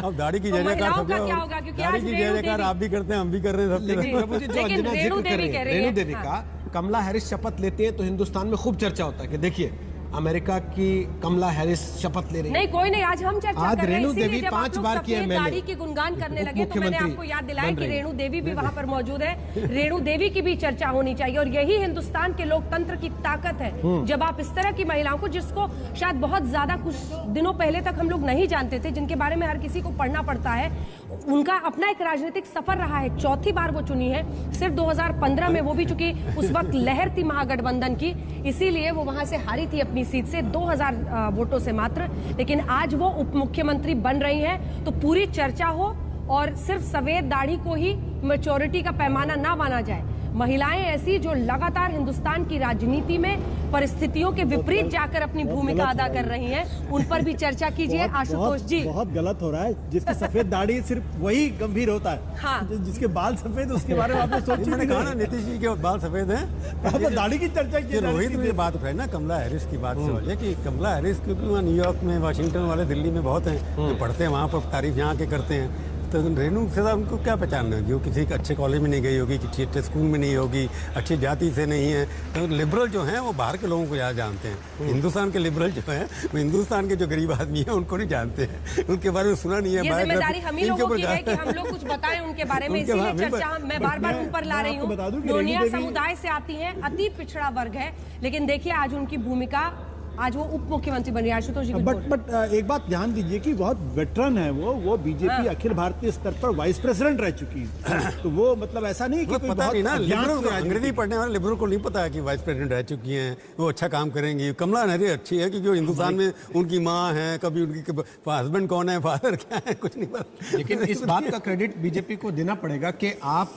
अब दाढ़ी की तो जयकार महिलाओं का क्या होगा? क्योंकि आज दाढ़ी की रेणु जयकार देवी- आप भी करते हैं, हम भी कर रहे हैं, सब लेकिन प्रभु जी, जो लेकिन अंजना रेणु जिक्र कर देवी रही कह है, रही है, रेणु देवी हाँ। का कमला हैरिस शपथ लेती है तो हिंदुस्तान में खूब चर्चा होता है कि देखिए अमेरिका की कमला हैरिस शपथ ले रही है। नहीं, कोई नहीं, आज हम चर्चा आज कर रहे हैं। रेणु इसीलिए देवी जब आप 5 लोग बार की सफेद MLA, दाढ़ी की गुणगान करने लगे तो मैंने उपमुख्यमंत्री आपको याद दिलाया बन कि रही। रेणु देवी भी वहां पर मौजूद है। रेणु देवी की भी चर्चा होनी चाहिए और यही हिंदुस्तान के लोकतंत्र की ताकत है। जब आप इस तरह की महिलाओं को, जिसको शायद बहुत ज्यादा कुछ दिनों पहले तक हम लोग नहीं जानते थे, जिनके बारे में हर किसी को पढ़ना पड़ता है, उनका अपना एक राजनीतिक सफर रहा है। चौथी बार वो चुनी है, सिर्फ 2015 में, वो भी चूंकि उस वक्त लहर थी महागठबंधन की, इसीलिए वो वहां से हारी थी अपनी सीट से 2000 वोटों से मात्र। लेकिन आज वो उप मुख्यमंत्री बन रही हैं, तो पूरी चर्चा हो और सिर्फ सफेद दाढ़ी को ही मैच्योरिटी का पैमाना ना माना जाए। महिलाएं ऐसी जो लगातार हिंदुस्तान की राजनीति में परिस्थितियों के विपरीत जाकर अपनी भूमिका अदा कर रही हैं, उन पर भी चर्चा कीजिए आशुतोष जी। बहुत गलत हो रहा है। जिसकी सफेद दाढ़ी सिर्फ वही गंभीर होता है। हाँ। जिसके बाल सफेद, उसके बारे में आपने सोची मैंने भी कहा ना, नहीं। नीतीश जी के बाल सफेद हैं। आपने दाढ़ी की चर्चा की। रोहित ने बात उठाई ना कमला हैरिस की बात से वजह कि कमला हैरिस क्योंकि वहाँ न्यूयॉर्क में, वाशिंगटन वाले, दिल्ली में बहुत हैं जो पढ़ते हैं, वहाँ पर तारीफ यहाँ के करते हैं। तो रेणु से उनको क्या पहचान होगी? वो किसी अच्छे कॉलेज में नहीं गई होगी, किसी अच्छे स्कूल में नहीं होगी, अच्छी जाति से नहीं है। तो लिबरल जो हैं वो बाहर के लोगों को ज़्यादा जानते हैं। हिंदुस्तान के लिबरल जो हैं वो हिंदुस्तान के जो गरीब आदमी हैं उनको नहीं जानते हैं, उनके बारे में सुना नहीं है। ये जिम्मेदारी हम ही लोगों की है कि हम लोग कुछ बताएं उनके बारे में, उनके इसीलिए बारे में चर्चा मैं बार बार उन पर ला रही आपको बता दूं हूँ। कि रेणु नोनिया देवी- समुदाय से आती हैं, अति पिछड़ा वर्ग है, लेकिन देखिए आज उनकी भूमिका, आज वो उप मुख्यमंत्री बन रही है। आशुतोष जी, बट एक बात ध्यान दीजिए कि बहुत वेटरन है वो बीजेपी अखिल भारतीय स्तर पर वाइस प्रेसिडेंट रह चुकी है। तो वो मतलब ऐसा नहीं कि वो कोई पता बहुत नहीं ना, अज्ञात लिबरल को, राजनीति- अंग्रेजी पढ़ने वाले लिबरल को नहीं पता है कि वाइस प्रेसिडेंट रह चुकी हैं, वो अच्छा काम करेंगी। कमला हैरिस अच्छी है क्योंकि वो हिंदुस्तान में उनकी माँ है, कभी उनकी हस्बैंड कौन है, फादर क्या है, कुछ नहीं पता। लेकिन इस बात का क्रेडिट बीजेपी को देना पड़ेगा कि आप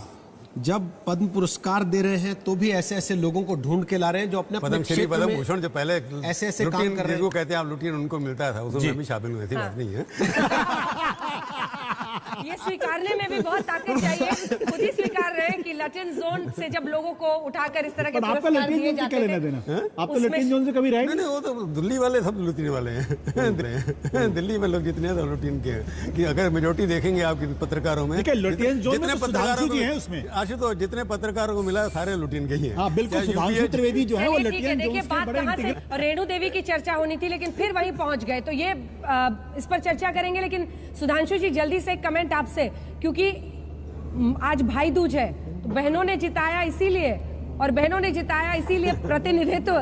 जब पद्म पुरस्कार दे रहे हैं तो भी ऐसे ऐसे लोगों को ढूंढ के ला रहे हैं जो अपने पद्मश्री, पद्म भूषण जो पहले ऐसे ऐसे काम लुटियन कर रहे हैं। जिसको कहते हैं आप लुटियन, उनको मिलता था, उसमें मैं भी शामिल हूँ, ऐसी बात नहीं है। ये स्वीकारने में भी बहुत ताकत चाहिए। खुद ही स्वीकार रहे हैं कि लटिन जोन से जब लोगों को उठाकर इस तरह के पर आपका पुरस्कार लैटिन दिए जोन से जाते क्या लेना थे, देना? आप तो उसमें- लैटिन जोन से कभी रहे नहीं नहीं, वो तो दिल्ली वाले सब लुटियन वाले हैं। दिल्ली में लोग जितने हैं सब लुटियन के हैं। कि अगर मेजोरिटी देखेंगे आपकी पत्रकारों में, ठीक है, लुटियन जोन में तो पत्रकारों सुधांशु को- जी हैं उसमें। आशुतोष, जितने पत्रकारों को मिला सारे लुटियन के ही हैं। हाँ बिल्कुल, क्या सुधांशु UPA त्रिवेदी जो है वो चलिए ठीक है, लटियन देखिए जोन के बात बड़े कहाँ से, इंटीग्रेट- रेणु देवी की चर्चा होनी थी लेकिन फिर वहीं पहुंच गए, तो ये इस पर चर्चा करेंगे। लेकिन सुधांशु जी, जल्दी से एक कमेंट आपसे, क्योंकि आज भाई दूज है, तो बहनों ने जिताया इसीलिए, और बहनों ने जिताया इसीलिए प्रतिनिधित्व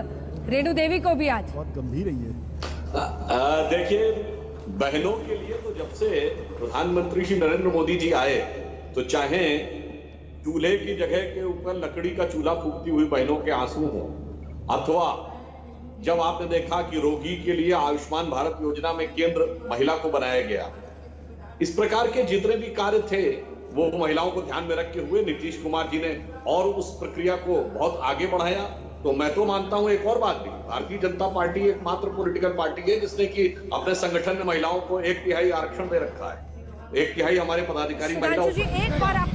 रेणु देवी को भी आज। बहुत गंभीर है ये। देखिए, बहनों के लिए तो जब से प्रधानमंत्री श्री नरेंद्र मोदी जी आए, तो चाहे चूल्हे की जगह के ऊपर लकड़ी का चूल्हा फूकती हुई बहनों के आंसू हो, अथवा जब आपने देखा कि रोगी के लिए आयुष्मान भारत योजना में केंद्र महिला को बनाया गया, इस प्रकार के जितने भी कार्य थे वो महिलाओं को ध्यान में रखते हुए नीतीश कुमार जी ने और उस प्रक्रिया को बहुत आगे बढ़ाया। तो मैं तो मानता हूं एक और बात भी, भारतीय जनता पार्टी एकमात्र पॉलिटिकल पार्टी है जिसने कि अपने संगठन में महिलाओं को 1/3 आरक्षण दे रखा है। 1/3 हमारे पदाधिकारी महिलाओं सुधांशु जी, एक बार आप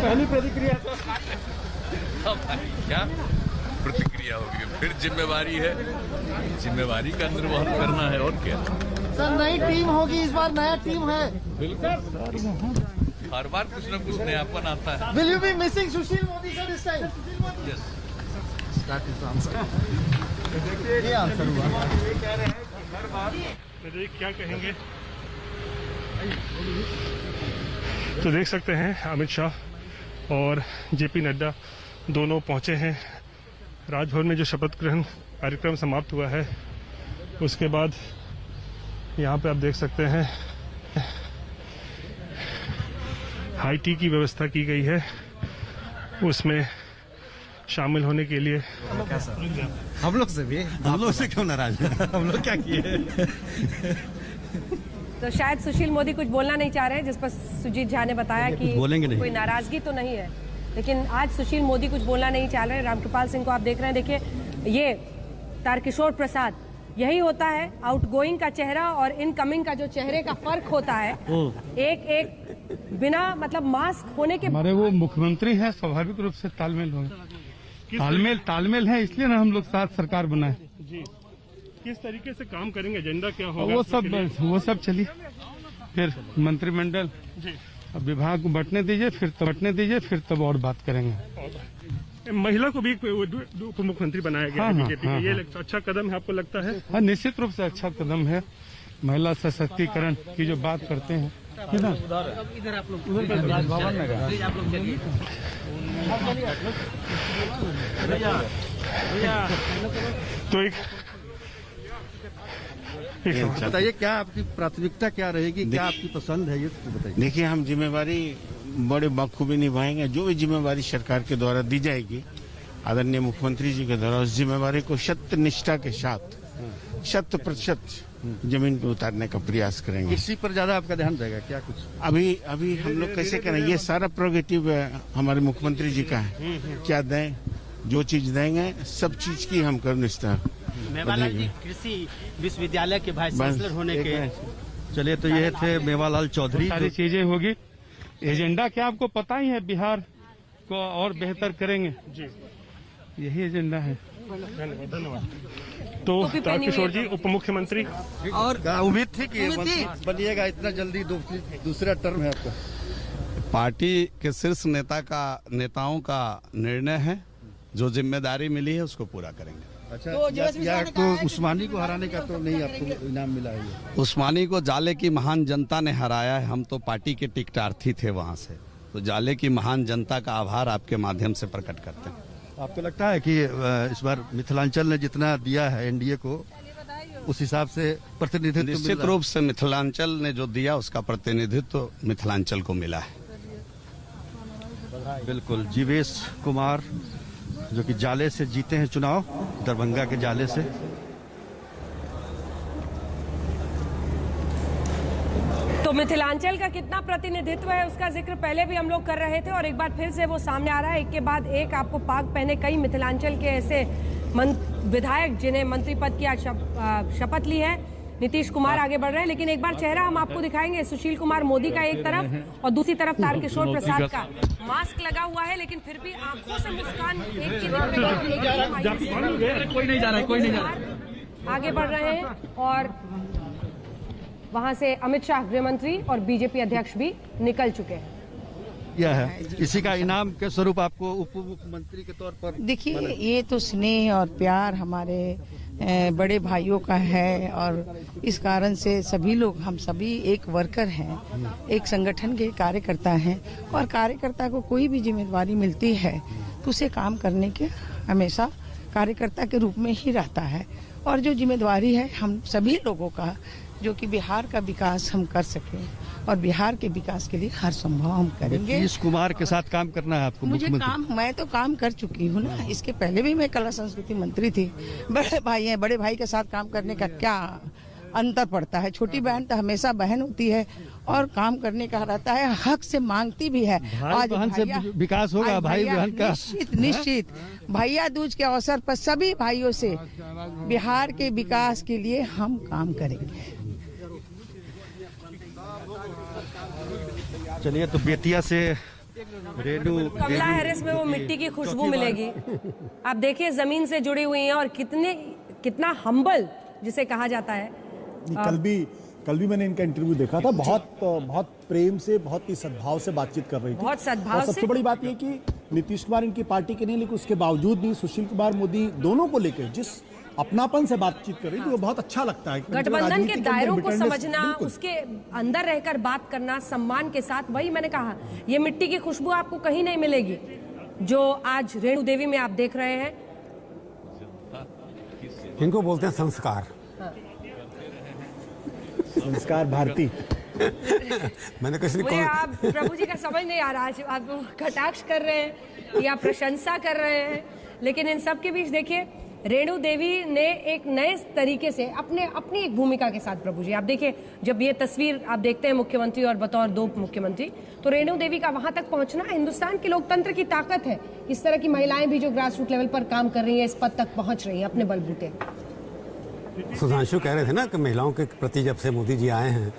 पहली प्रतिक्रिया क्या प्रतिक्रिया होगी? फिर जिम्मेवारी है, जिम्मेवारी का निर्वहन करना है, और क्या। सर, नई टीम होगी इस बार, नया टीम है। बिल्कुल, हर बार कुछ न कुछ नयापन आता है। Will you B missing Sushil Modi sir this time? Yes, ये आंसर हुआ। क्या कहेंगे? तो देख सकते हैं अमित शाह और जेपी नड्डा दोनों पहुंचे हैं राजभवन में। जो शपथ ग्रहण कार्यक्रम समाप्त हुआ है उसके बाद यहाँ पे आप देख सकते हैं हाई टी की व्यवस्था की गई है, उसमें शामिल होने के लिए। हम लोग से भी, हम लोग से क्यों नाराज हैं? हम लोग क्या किए? तो शायद सुशील मोदी कुछ बोलना नहीं चाह रहे हैं, जिस पर सुजीत झा ने बताया कि बोलेंगे नहीं। कोई नाराजगी तो नहीं है, लेकिन आज सुशील मोदी कुछ बोलना नहीं चाह रहे हैं। रामकृपाल सिंह को आप देख रहे हैं, देखिए ये तारकिशोर प्रसाद, यही होता है आउटगोइंग का चेहरा और इनकमिंग का जो चेहरे का फर्क होता है। एक बिना मतलब मास्क होने के हमारे वो मुख्यमंत्री है, स्वाभाविक रूप से तालमेल होगा। तालमेल है, इसलिए ना हम लोग साथ सरकार बनाए। जी, किस तरीके से काम करेंगे, एजेंडा क्या होगा? वो सब चलिए, फिर मंत्रिमंडल विभाग को बंटने दीजिए, फिर तब और बात करेंगे। महिला को भी उप मुख्यमंत्री बनाया गया है बीजेपी का, ये अच्छा कदम है आपको लगता है? हाँ, निश्चित रूप से अच्छा कदम है। महिला सशक्तिकरण की जो बात करते हैं, इधर आप लोग राजभवन में तो एक बताइए, क्या आपकी प्राथमिकता क्या रहेगी, क्या आपकी पसंद है, ये तो बताइए। देखिए, हम जिम्मेवारी बड़े बखूबी निभाएंगे। जो भी जिम्मेवारी सरकार के द्वारा दी जाएगी आदरणीय मुख्यमंत्री जी के द्वारा, उस जिम्मेवारी को सत्य निष्ठा के साथ 100% जमीन पे उतारने का प्रयास करेंगे। इसी पर ज्यादा आपका ध्यान रहेगा क्या? कुछ अभी हम लोग कैसे करें, ये सारा प्रोगेटिव हमारे मुख्यमंत्री जी का है। क्या दें, जो चीज देंगे सब चीज की हम कर निष्ठा। मेवालाल जी कृषि विश्वविद्यालय के वाइस चांसलर होने के। चलिए, तो ये थे मेवालाल चौधरी। सारी चीजें होगी। एजेंडा क्या आपको पता ही है, बिहार को और बेहतर करेंगे जी, यही एजेंडा है। धन्यवाद। तो तारकिशोर जी उप मुख्यमंत्री, और उम्मीद थी कि बनिएगा इतना जल्दी, दूसरा टर्म है आपका। पार्टी के शीर्ष नेताओं का निर्णय है, जो जिम्मेदारी मिली है उसको पूरा करेंगे। अच्छा, तो उस्मानी को हराने का तो नहीं आपको इनाम मिला है? उस्मानी को जाले की महान जनता ने हराया है। हम तो पार्टी के टिकटार्थी थे वहां से, तो जाले की महान जनता का आभार आपके माध्यम से प्रकट करते हैं। आपको लगता है कि इस बार मिथिलांचल ने जितना दिया है एनडीए को, उस हिसाब से प्रतिनिधित्व? निश्चित रूप से मिथिलांचल ने जो दिया उसका प्रतिनिधित्व मिथिलांचल को मिला है। बिल्कुल। जीवेश कुमार जो कि जाले से जीते हैं चुनाव, दरभंगा के जाले से। तो मिथिलांचल का कितना प्रतिनिधित्व है उसका जिक्र पहले भी हम लोग कर रहे थे, और एक बार फिर से वो सामने आ रहा है। एक के बाद एक आपको पाग पहने कई मिथिलांचल के ऐसे विधायक जिन्हें मंत्री पद की आज शपथ ली है। नीतीश कुमार आगे बढ़ रहे हैं, लेकिन एक बार चेहरा हम आपको दिखाएंगे। सुशील कुमार मोदी का एक तरफ और दूसरी तरफ तारकिशोर प्रसाद का। मास्क लगा हुआ है, लेकिन फिर भी आंखों से मुस्कान एक की कोई नहीं जा रहा है। आगे बढ़ रहे हैं, और वहां से अमित शाह गृह मंत्री और बीजेपी अध्यक्ष भी निकल चुके हैं। यह है, इसी का इनाम के स्वरूप आपको उप मुख्यमंत्री के तौर पर। देखिए, ये तो स्नेह और प्यार हमारे बड़े भाइयों का है, और इस कारण से सभी लोग, हम सभी एक वर्कर हैं, एक संगठन के कार्यकर्ता हैं, और कार्यकर्ता को कोई भी जिम्मेदारी मिलती है तो उसे काम करने के हमेशा कार्यकर्ता के रूप में ही रहता है। और जो जिम्मेदारी है हम सभी लोगों का, जो कि बिहार का विकास हम कर सकें, और बिहार के विकास के लिए हर संभव हम करेंगे। नीतीश कुमार के साथ काम करना है आपको? मुझे मैं तो काम कर चुकी हूँ ना, इसके पहले भी मैं कला संस्कृति मंत्री थी। बड़े भाई हैं, बड़े भाई के साथ काम करने का क्या अंतर पड़ता है? छोटी बहन तो हमेशा बहन होती है, और काम करने का रहता है, हक से मांगती भी है। आज बहन से विकास होगा, भाई बहन का। निश्चित भैया दूज के अवसर पर सभी भाइयों से बिहार के विकास के लिए हम काम करेंगे। चलिए, तो बेतिया से रेणु कमला हैरिस में वो मिट्टी की खुशबू मिलेगी। आप देखिए, जमीन से जुड़ी हुई हैं, और कितना हम्बल जिसे कहा जाता है। कल भी मैंने इनका इंटरव्यू देखा था। बहुत प्रेम से, बहुत ही सद्भाव से बातचीत कर रही थी। बहुत सद्भाव से। सबसे बड़ी बात यह कि नीतीश कुमार इनकी पार्टी के नहीं, लेकिन उसके बावजूद भी सुशील कुमार मोदी दोनों को लेकर जिस अपनापन से बातचीत कर रही थी, वो बहुत अच्छा लगता है। गठबंधन के दायरों को समझना, उसके अंदर रहकर बात करना, सम्मान के साथ। वही मैंने कहा, ये मिट्टी की खुशबू आपको कहीं नहीं मिलेगी जो आज रेणु देवी में आप देख रहे हैं। इनको बोलते हैं संस्कार। संस्कार भारती। मैंने किसी मुझे आप प्रभु जी का समझ नहीं आ रहा, आप कटाक्ष कर रहे हैं या प्रशंसा कर रहे हैं, लेकिन इन सब के बीच देखिए रेणु देवी ने एक नए तरीके से अपनी एक भूमिका के साथ, प्रभु जी आप देखिए, जब ये तस्वीर आप देखते हैं मुख्यमंत्री और बतौर 2 मुख्यमंत्री, तो रेणु देवी का वहां तक पहुंचना हिंदुस्तान के लोकतंत्र की ताकत है। इस तरह की महिलाएं भी जो ग्रास रूट लेवल पर काम कर रही हैं, इस पद तक पहुंच रही हैं अपने बलबूते। सुधांशु कह रहे थे ना कि महिलाओं के प्रति जब से मोदी जी आए हैं,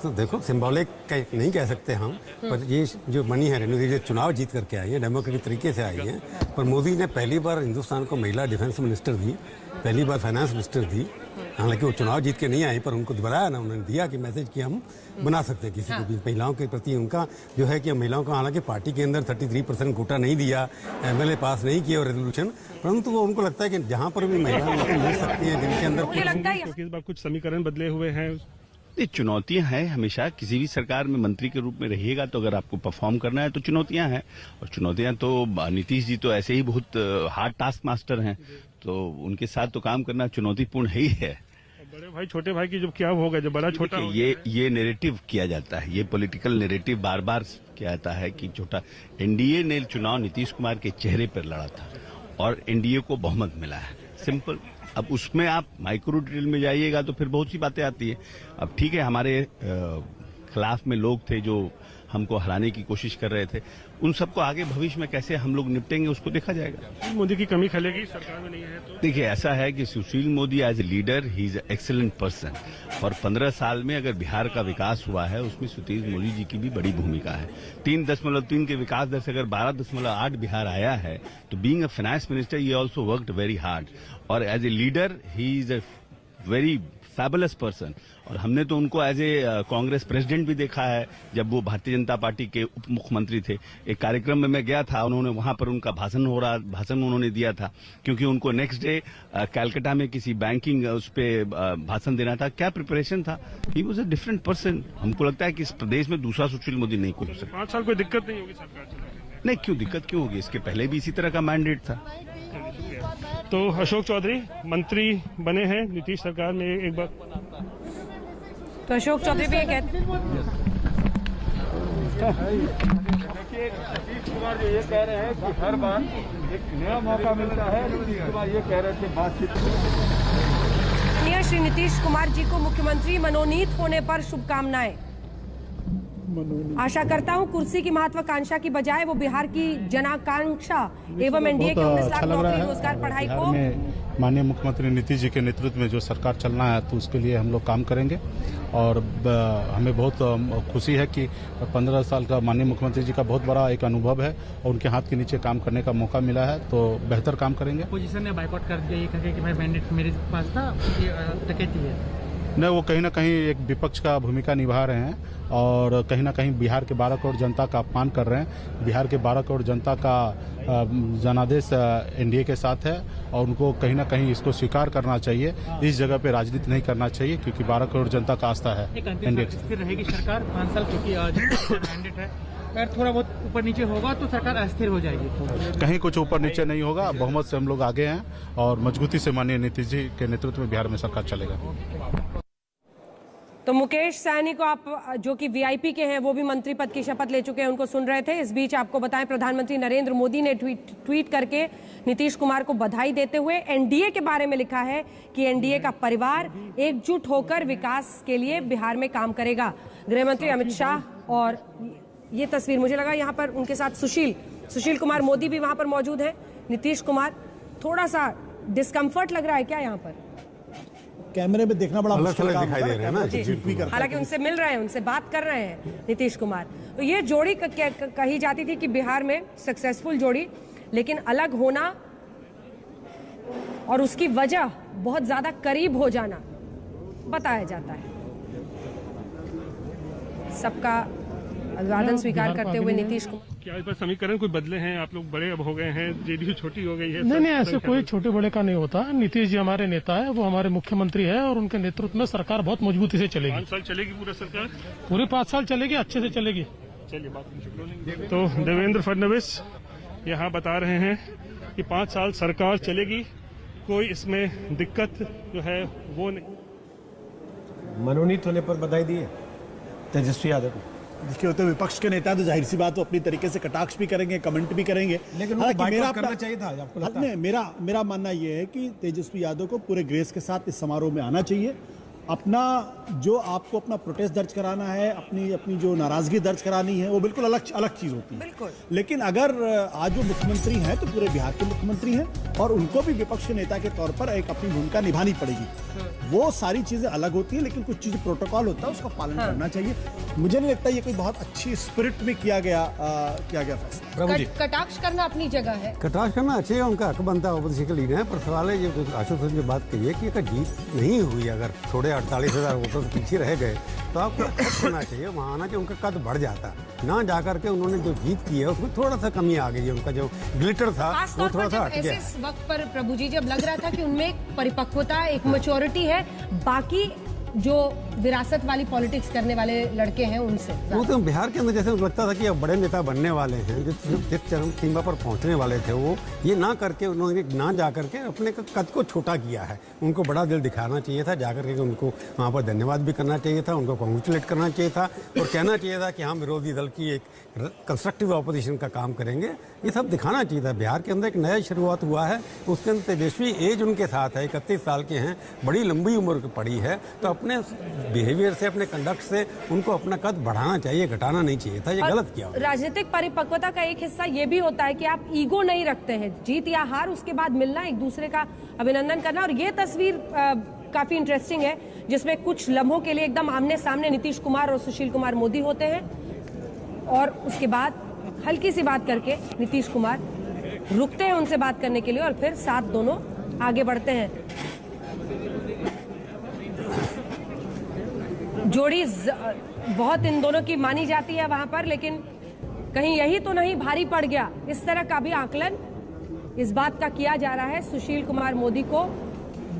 तो देखो सिंबॉलिक नहीं कह सकते हम, पर ये जो बनी है रेणु देवी चुनाव जीत करके आई है, डेमोक्रेटिक तरीके से आई हैं, पर मोदी ने पहली बार हिंदुस्तान को महिला डिफेंस मिनिस्टर दी, पहली बार फाइनेंस मिनिस्टर दी। हालांकि वो चुनाव जीत के नहीं आई, पर उनको दोबारा ना उन्होंने दिया कि मैसेज कि हम बना सकते हैं किसी को भी। महिलाओं के प्रति उनका जो है कि महिलाओं को, हालांकि पार्टी के अंदर 33% कोटा नहीं दिया, MLA पास नहीं किया और रेजोल्यूशन, परंतु वो उनको लगता है कि जहां पर भी महिलाएं मिल सकती हैं, जिनके अंदर क्योंकि इस बार कुछ समीकरण बदले हुए हैं। ये चुनौतियां हैं, हमेशा किसी भी सरकार में मंत्री के रूप में रहिएगा तो अगर आपको परफॉर्म करना है तो चुनौतियां हैं। और चुनौतियां तो नीतीश जी तो ऐसे ही बहुत हार्ड टास्क मास्टर हैं, तो उनके साथ तो काम करना चुनौतीपूर्ण ही है। बड़े भाई छोटे भाई की जब क्या होगा, जब बड़ा छोटा ये नैरेटिव किया जाता है, ये पॉलिटिकल नैरेटिव बार बार किया जाता है कि छोटा। एनडीए ने चुनाव नीतीश कुमार के चेहरे पर लड़ा था और एनडीए को बहुमत मिला है, सिंपल। अब उसमें आप माइक्रो डिटेल में जाइएगा तो फिर बहुत सी बातें आती है। अब ठीक है, हमारे खिलाफ में लोग थे जो हमको हराने की कोशिश कर रहे थे, उन सबको आगे भविष्य में कैसे हम लोग निपटेंगे उसको देखा जाएगा। मोदी की कमी खलेगी सरकार में नहीं है तो देखिए, ऐसा है कि Sushil Modi as a leader he is excellent person, और 15 साल में अगर बिहार का विकास हुआ है उसमें सुशील मोदी जी की भी बड़ी भूमिका है। 3.3 के विकास दर से अगर 12.8 बिहार आया है तो being a finance minister he also worked very hard, और as a leader he is a very fabulous person. और हमने तो उनको एज ए कांग्रेस प्रेसिडेंट भी देखा है, जब वो भारतीय जनता पार्टी के उप मुख्यमंत्री थे। एक कार्यक्रम में मैं गया था, उन्होंने वहां पर उनका भाषण उन्होंने दिया था, क्योंकि उनको नेक्स्ट डे कलकत्ता में किसी बैंकिंग उस पर भाषण देना था। क्या प्रिपरेशन था, he was a different person. हमको लगता है कि इस प्रदेश में दूसरा सुशील मोदी नहीं कोई हो सकता। 5 साल कोई दिक्कत नहीं होगी सरकार चलाने? नहीं, क्यों दिक्कत क्यों होगी, इसके पहले भी इसी तरह का मैंडेट था। तो अशोक चौधरी मंत्री बने हैं नीतीश सरकार में एक बार, तो अशोक चौधरी भी ये कहते हैं, नीतीश कुमार जो ये कह रहे हैं कि हर बार एक नया मौका मिलता है, नीतीश कुमार ये कह रहे थे बातचीत। श्री नीतीश कुमार जी को मुख्यमंत्री मनोनीत होने पर शुभकामनाएं। आशा करता हूं कुर्सी की महत्वाकांक्षा की बजाय वो बिहार की जनाकांक्षा एवं एनडीए के 19 लाख नौकरी रोजगार पढ़ाई को। माननीय मुख्यमंत्री नीतीश जी के नेतृत्व में जो सरकार चलना है तो उसके लिए हम लोग काम करेंगे, और हमें बहुत खुशी है कि 15 साल का माननीय मुख्यमंत्री जी का बहुत बड़ा एक अनुभव है और उनके हाथ के नीचे काम करने का मौका मिला है, तो बेहतर काम करेंगे। अपोजिशन ने बाइकआउट कर दिया, ये कहे कि भाई मैंडेट मेरे पास था, डकैती है। नहीं, वो कहीं ना कहीं एक विपक्ष का भूमिका निभा रहे हैं और कहीं ना कहीं बिहार के 12 करोड़ जनता का अपमान कर रहे हैं। बिहार के 12 करोड़ जनता का जनादेश एनडीए के साथ है और उनको कहीं ना कहीं इसको स्वीकार करना चाहिए। इस जगह पे राजनीति नहीं करना चाहिए, क्योंकि 12 करोड़ जनता का आस्था है एनडीए। स्थिर रहेगी सरकार 5 साल, क्योंकि मैंडेट है। अगर थोड़ा बहुत ऊपर नीचे होगा तो सरकार अस्थिर हो जाएगी। कहीं कुछ ऊपर नीचे नहीं होगा, बहुमत से हम लोग आगे हैं और मजबूती से माननीय नीतीश जी के नेतृत्व में बिहार में सरकार चलेगा। तो मुकेश सहनी को आप, जो कि वीआईपी के हैं, वो भी मंत्री पद की शपथ ले चुके हैं, उनको सुन रहे थे। इस बीच आपको बताएं, प्रधानमंत्री नरेंद्र मोदी ने ट्वीट करके नीतीश कुमार को बधाई देते हुए एनडीए के बारे में लिखा है कि एनडीए का परिवार एकजुट होकर विकास के लिए बिहार में काम करेगा। गृहमंत्री अमित शाह, और ये तस्वीर मुझे लगा यहाँ पर उनके साथ सुशील कुमार मोदी भी वहां पर मौजूद है। नीतीश कुमार, थोड़ा सा डिस्कम्फर्ट लग रहा है क्या यहाँ पर? कैमरे में देखना बड़ा मुश्किल दिखाई दे रहा है ना, हालांकि उनसे मिल रहे हैं, उनसे बात कर रहे हैं नीतीश कुमार। तो ये जोड़ी कही जाती थी कि बिहार में सक्सेसफुल जोड़ी, लेकिन अलग होना और उसकी वजह बहुत ज्यादा करीब हो जाना बताया जाता है। सबका अभिवादन स्वीकार करते हुए नीतीश कुमार, क्या इस पर समीकरण कोई बदले हैं? आप लोग बड़े अब हो गए हैं, जेडीयू छोटी हो गई है। नहीं, ऐसे कोई छोटे बड़े का नहीं होता। नीतीश जी हमारे नेता है, वो हमारे मुख्यमंत्री है और उनके नेतृत्व में सरकार बहुत मजबूती से चलेगी। 5 साल चलेगी पूरा सरकार? पूरे 5 साल चलेगी, अच्छे से चलेगी। चलिए बात। तो देवेंद्र फडणवीस यहाँ बता रहे हैं कि 5 साल सरकार चलेगी, कोई इसमें दिक्कत जो है वो नहीं। मनोनीत होने पर बधाई दी है तेजस्वी यादव को। देखिए, वो तो विपक्ष के नेता, तो जाहिर सी बात वो अपनी तरीके से कटाक्ष भी करेंगे, कमेंट भी करेंगे। लेकिन वो बाइकआउट करना चाहिए था, आपको लगता है? मेरा मानना ये है कि तेजस्वी यादव को पूरे ग्रेस के साथ इस समारोह में आना चाहिए। अपना जो आपको अपना प्रोटेस्ट दर्ज कराना है, अपनी जो नाराजगी दर्ज करानी है, वो बिल्कुल अलग चीज होती है। बिल्कुल। लेकिन अगर आज वो मुख्यमंत्री हैं तो पूरे बिहार के मुख्यमंत्री हैं और उनको भी विपक्ष के नेता के तौर पर एक अपनी भूमिका निभानी पड़ेगी। वो सारी चीजें अलग होती है, लेकिन कुछ चीजें प्रोटोकॉल होता है, उसका पालन करना चाहिए। मुझे नहीं लगता ये कोई बहुत अच्छी स्पिरिट में किया गया फैसला। कटाक्ष करना अपनी जगह है, कटाक्ष करना अच्छी है, उनका हक बनता है, ऑपोजिशन का लीडर है। पर सवाल है, ये आशुतोष ने बात कही है कि अगर जीत नहीं हुई, अगर थोड़े 48,000 वोटर पीछे रह गए, तो आपको होना चाहिए वहाँ आना कि उनका कद बढ़ जाता, ना जाकर के उन्होंने जो जीत की है उसमें थोड़ा सा कमी आ गई है। उनका जो ग्लिटर था वो थोड़ा सा हट गया। ऐसे वक्त पर प्रभु जी जब लग रहा था कि उनमें एक परिपक्वता, एक मैच्योरिटी है, बाकी जो विरासत वाली पॉलिटिक्स करने वाले लड़के हैं उनसे, वो तो बिहार के अंदर जैसे लगता था कि अब बड़े नेता बनने वाले हैं, जिस चरम सीमा पर पहुंचने वाले थे, वो ये ना करके उन्होंने ना जा करके अपने कद को छोटा किया है। उनको बड़ा दिल दिखाना चाहिए था, जाकर के उनको वहाँ पर धन्यवाद भी करना चाहिए था, उनको कॉन्ग्रेचुलेट करना चाहिए था और कहना चाहिए था कि हम विरोधी दल की एक कंस्ट्रक्टिव ऑपोजिशन का काम करेंगे। ये सब दिखाना चाहिए था। बिहार के अंदर एक नया शुरुआत हुआ है, उसके अंदर तेजस्वी एज उनके साथ है, 31 साल के हैं, बड़ी लंबी उम्र पड़ी है, तो अपने बिहेवियर से, अपने कंडक्ट से उनको अपना कद बढ़ाना चाहिए, घटाना नहीं चाहिए था। ये गलत किया। राजनीतिक परिपक्वता का एक हिस्सा ये भी होता है कि आप ईगो नहीं रखते हैं, जीत या हार उसके बाद मिलना, एक दूसरे का अभिनंदन करना। और ये तस्वीर काफी इंटरेस्टिंग है, जिसमें कुछ लम्हों के लिए एकदम आमने सामने नीतीश कुमार और सुशील कुमार मोदी होते हैं और उसके बाद हल्की सी बात करके नीतीश कुमार रुकते हैं उनसे बात करने के लिए और फिर साथ दोनों आगे बढ़ते हैं। जोड़ी बहुत इन दोनों की मानी जाती है वहां पर, लेकिन कहीं यही तो नहीं भारी पड़ गया। इस तरह का भी आकलन इस बात का किया जा रहा है, सुशील कुमार मोदी को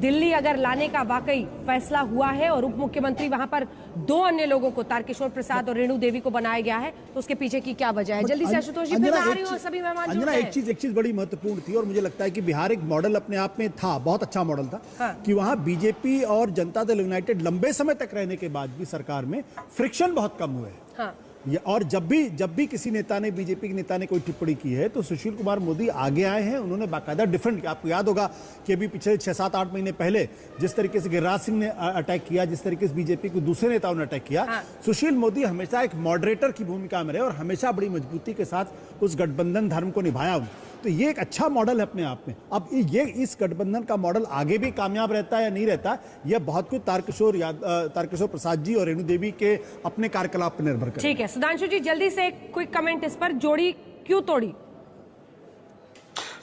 दिल्ली अगर लाने का वाकई फैसला हुआ है और उप मुख्यमंत्री वहां पर 2 अन्य लोगों को, तारकिशोर प्रसाद और रेणु देवी को बनाया गया है, तो उसके पीछे की क्या वजह है? जल्दी से आशुतोष जी, फिर मैं आ रही हूं, सभी मेहमान जुड़ गए। एक चीज बड़ी महत्वपूर्ण थी और मुझे लगता है कि बिहार एक मॉडल अपने आप में था, बहुत अच्छा मॉडल था। हाँ। कि वहां बीजेपी और जनता दल यूनाइटेड लंबे समय तक रहने के बाद भी सरकार में फ्रिक्शन बहुत कम हुए। हाँ। और जब भी किसी नेता ने, बीजेपी के नेता ने कोई टिप्पणी की है तो सुशील कुमार मोदी आगे आए हैं, उन्होंने बाकायदा डिफेंड किया। आपको याद होगा कि अभी पिछले 6-7-8 महीने पहले जिस तरीके से गिरिराज सिंह ने अटैक किया, जिस तरीके से बीजेपी को दूसरे नेताओं ने अटैक किया, हाँ। सुशील मोदी हमेशा एक मॉडरेटर की भूमिका में रहे और हमेशा बड़ी मजबूती के साथ उस गठबंधन धर्म को निभाया। तो ये एक अच्छा मॉडल है अपने आप में। अब ये इस गठबंधन का मॉडल आगे भी कामयाब रहता है या नहीं रहता, यह बहुत कुछ तारकिशोर प्रसाद जी और रेणु देवी के अपने कार्यकलाप पर निर्भर करता है। ठीक है सुधांशु जी, जल्दी से एक क्विक कमेंट इस पर, जोड़ी क्यों तोड़ी?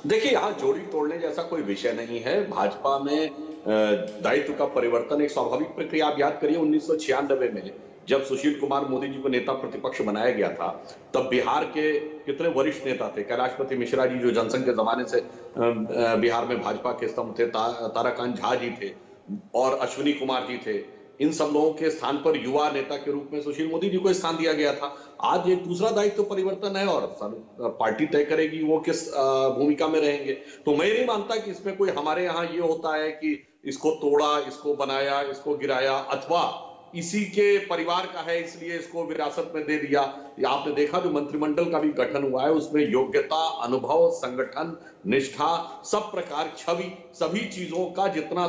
देखिए, यहाँ जोड़ी तोड़ने जैसा कोई विषय नहीं है। भाजपा में दायित्व का परिवर्तन एक स्वाभाविक प्रक्रिया। आप याद करिए 1996 में जब सुशील कुमार मोदी जी को नेता प्रतिपक्ष बनाया गया था, तब बिहार के कितने वरिष्ठ नेता थे। कैलाशपति मिश्रा जी जो जनसंघ के जमाने से बिहार में भाजपा के स्तंभ थे, ताराकांत झा जी थे और अश्विनी कुमार जी थे। इन सब लोगों के स्थान पर युवा नेता के रूप में सुशील मोदी जी को स्थान दिया गया था। आज एक दूसरा दायित्व परिवर्तन है और पार्टी तय करेगी वो किस भूमिका में रहेंगे। तो मैं नहीं मानता कि इसमें कोई हमारे यहाँ ये होता है कि इसको तोड़ा, इसको बनाया, इसको गिराया, अथवा इसी के परिवार का है इसलिए इसको विरासत में दे दिया। आपने देखा जो मंत्रिमंडल का भी गठन हुआ है, उसमें योग्यता, अनुभव, संगठन, निष्ठा, सब प्रकार, छवि, सभी चीजों का जितना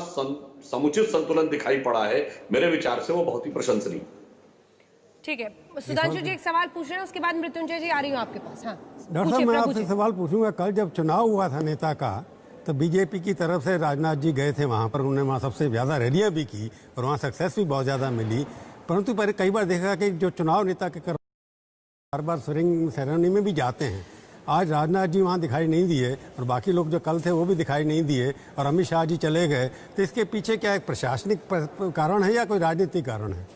समुचित संतुलन दिखाई पड़ा है, मेरे विचार से वो बहुत ही प्रशंसनीय। ठीक है सुधांशु जी, एक सवाल पूछ रहे हैं, उसके बाद मृत्युंजय जी आ रही हूँ आपके पास। हाँ डॉक्टर साहब, मैं आपसे सवाल पूछूंगा, कल जब चुनाव हुआ था नेता का, तो बीजेपी की तरफ से राजनाथ जी गए थे वहाँ पर, उन्होंने वहाँ सबसे ज़्यादा रैलियाँ भी की और वहाँ सक्सेस भी बहुत ज़्यादा मिली। परंतु पर कई बार देखा कि जो चुनाव नेता के बार बार स्वेरिंग सेरेमनी में भी जाते हैं, आज राजनाथ जी वहाँ दिखाई नहीं दिए और बाकी लोग जो कल थे वो भी दिखाई नहीं दिए और अमित शाह जी चले गए। तो इसके पीछे क्या एक प्रशासनिक कारण है या कोई राजनीतिक कारण है?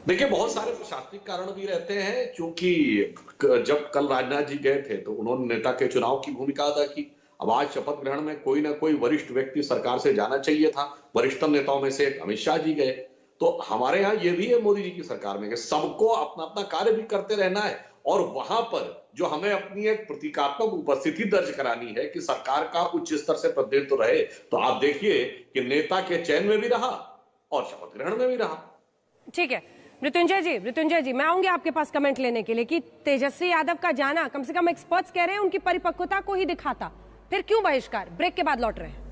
देखिए, बहुत सारे प्रशासनिक कारण भी रहते हैं, क्योंकि जब कल राजनाथ जी गए थे तो उन्होंने नेता के चुनाव की भूमिका अदा की। अब आज शपथ ग्रहण में कोई ना कोई वरिष्ठ व्यक्ति सरकार से जाना चाहिए था। वरिष्ठतम नेताओं में से एक अमित शाह जी गए। तो हमारे यहाँ ये भी है मोदी जी की सरकार में कि सबको अपना अपना कार्य भी करते रहना है और वहां पर जो हमें अपनी एक प्रतीकात्मक उपस्थिति दर्ज करानी है कि सरकार का उच्च स्तर से प्रतिनिधित्व रहे, तो आप देखिए कि नेता के चयन में भी रहा और शपथ ग्रहण में भी रहा। ठीक है मृत्युंजय जी मैं आऊंगी आपके पास कमेंट लेने के लिए कि तेजस्वी यादव का जाना कम से कम एक्सपर्ट्स कह रहे हैं उनकी परिपक्वता को ही दिखाता, फिर क्यों बहिष्कार? ब्रेक के बाद लौट रहे हैं।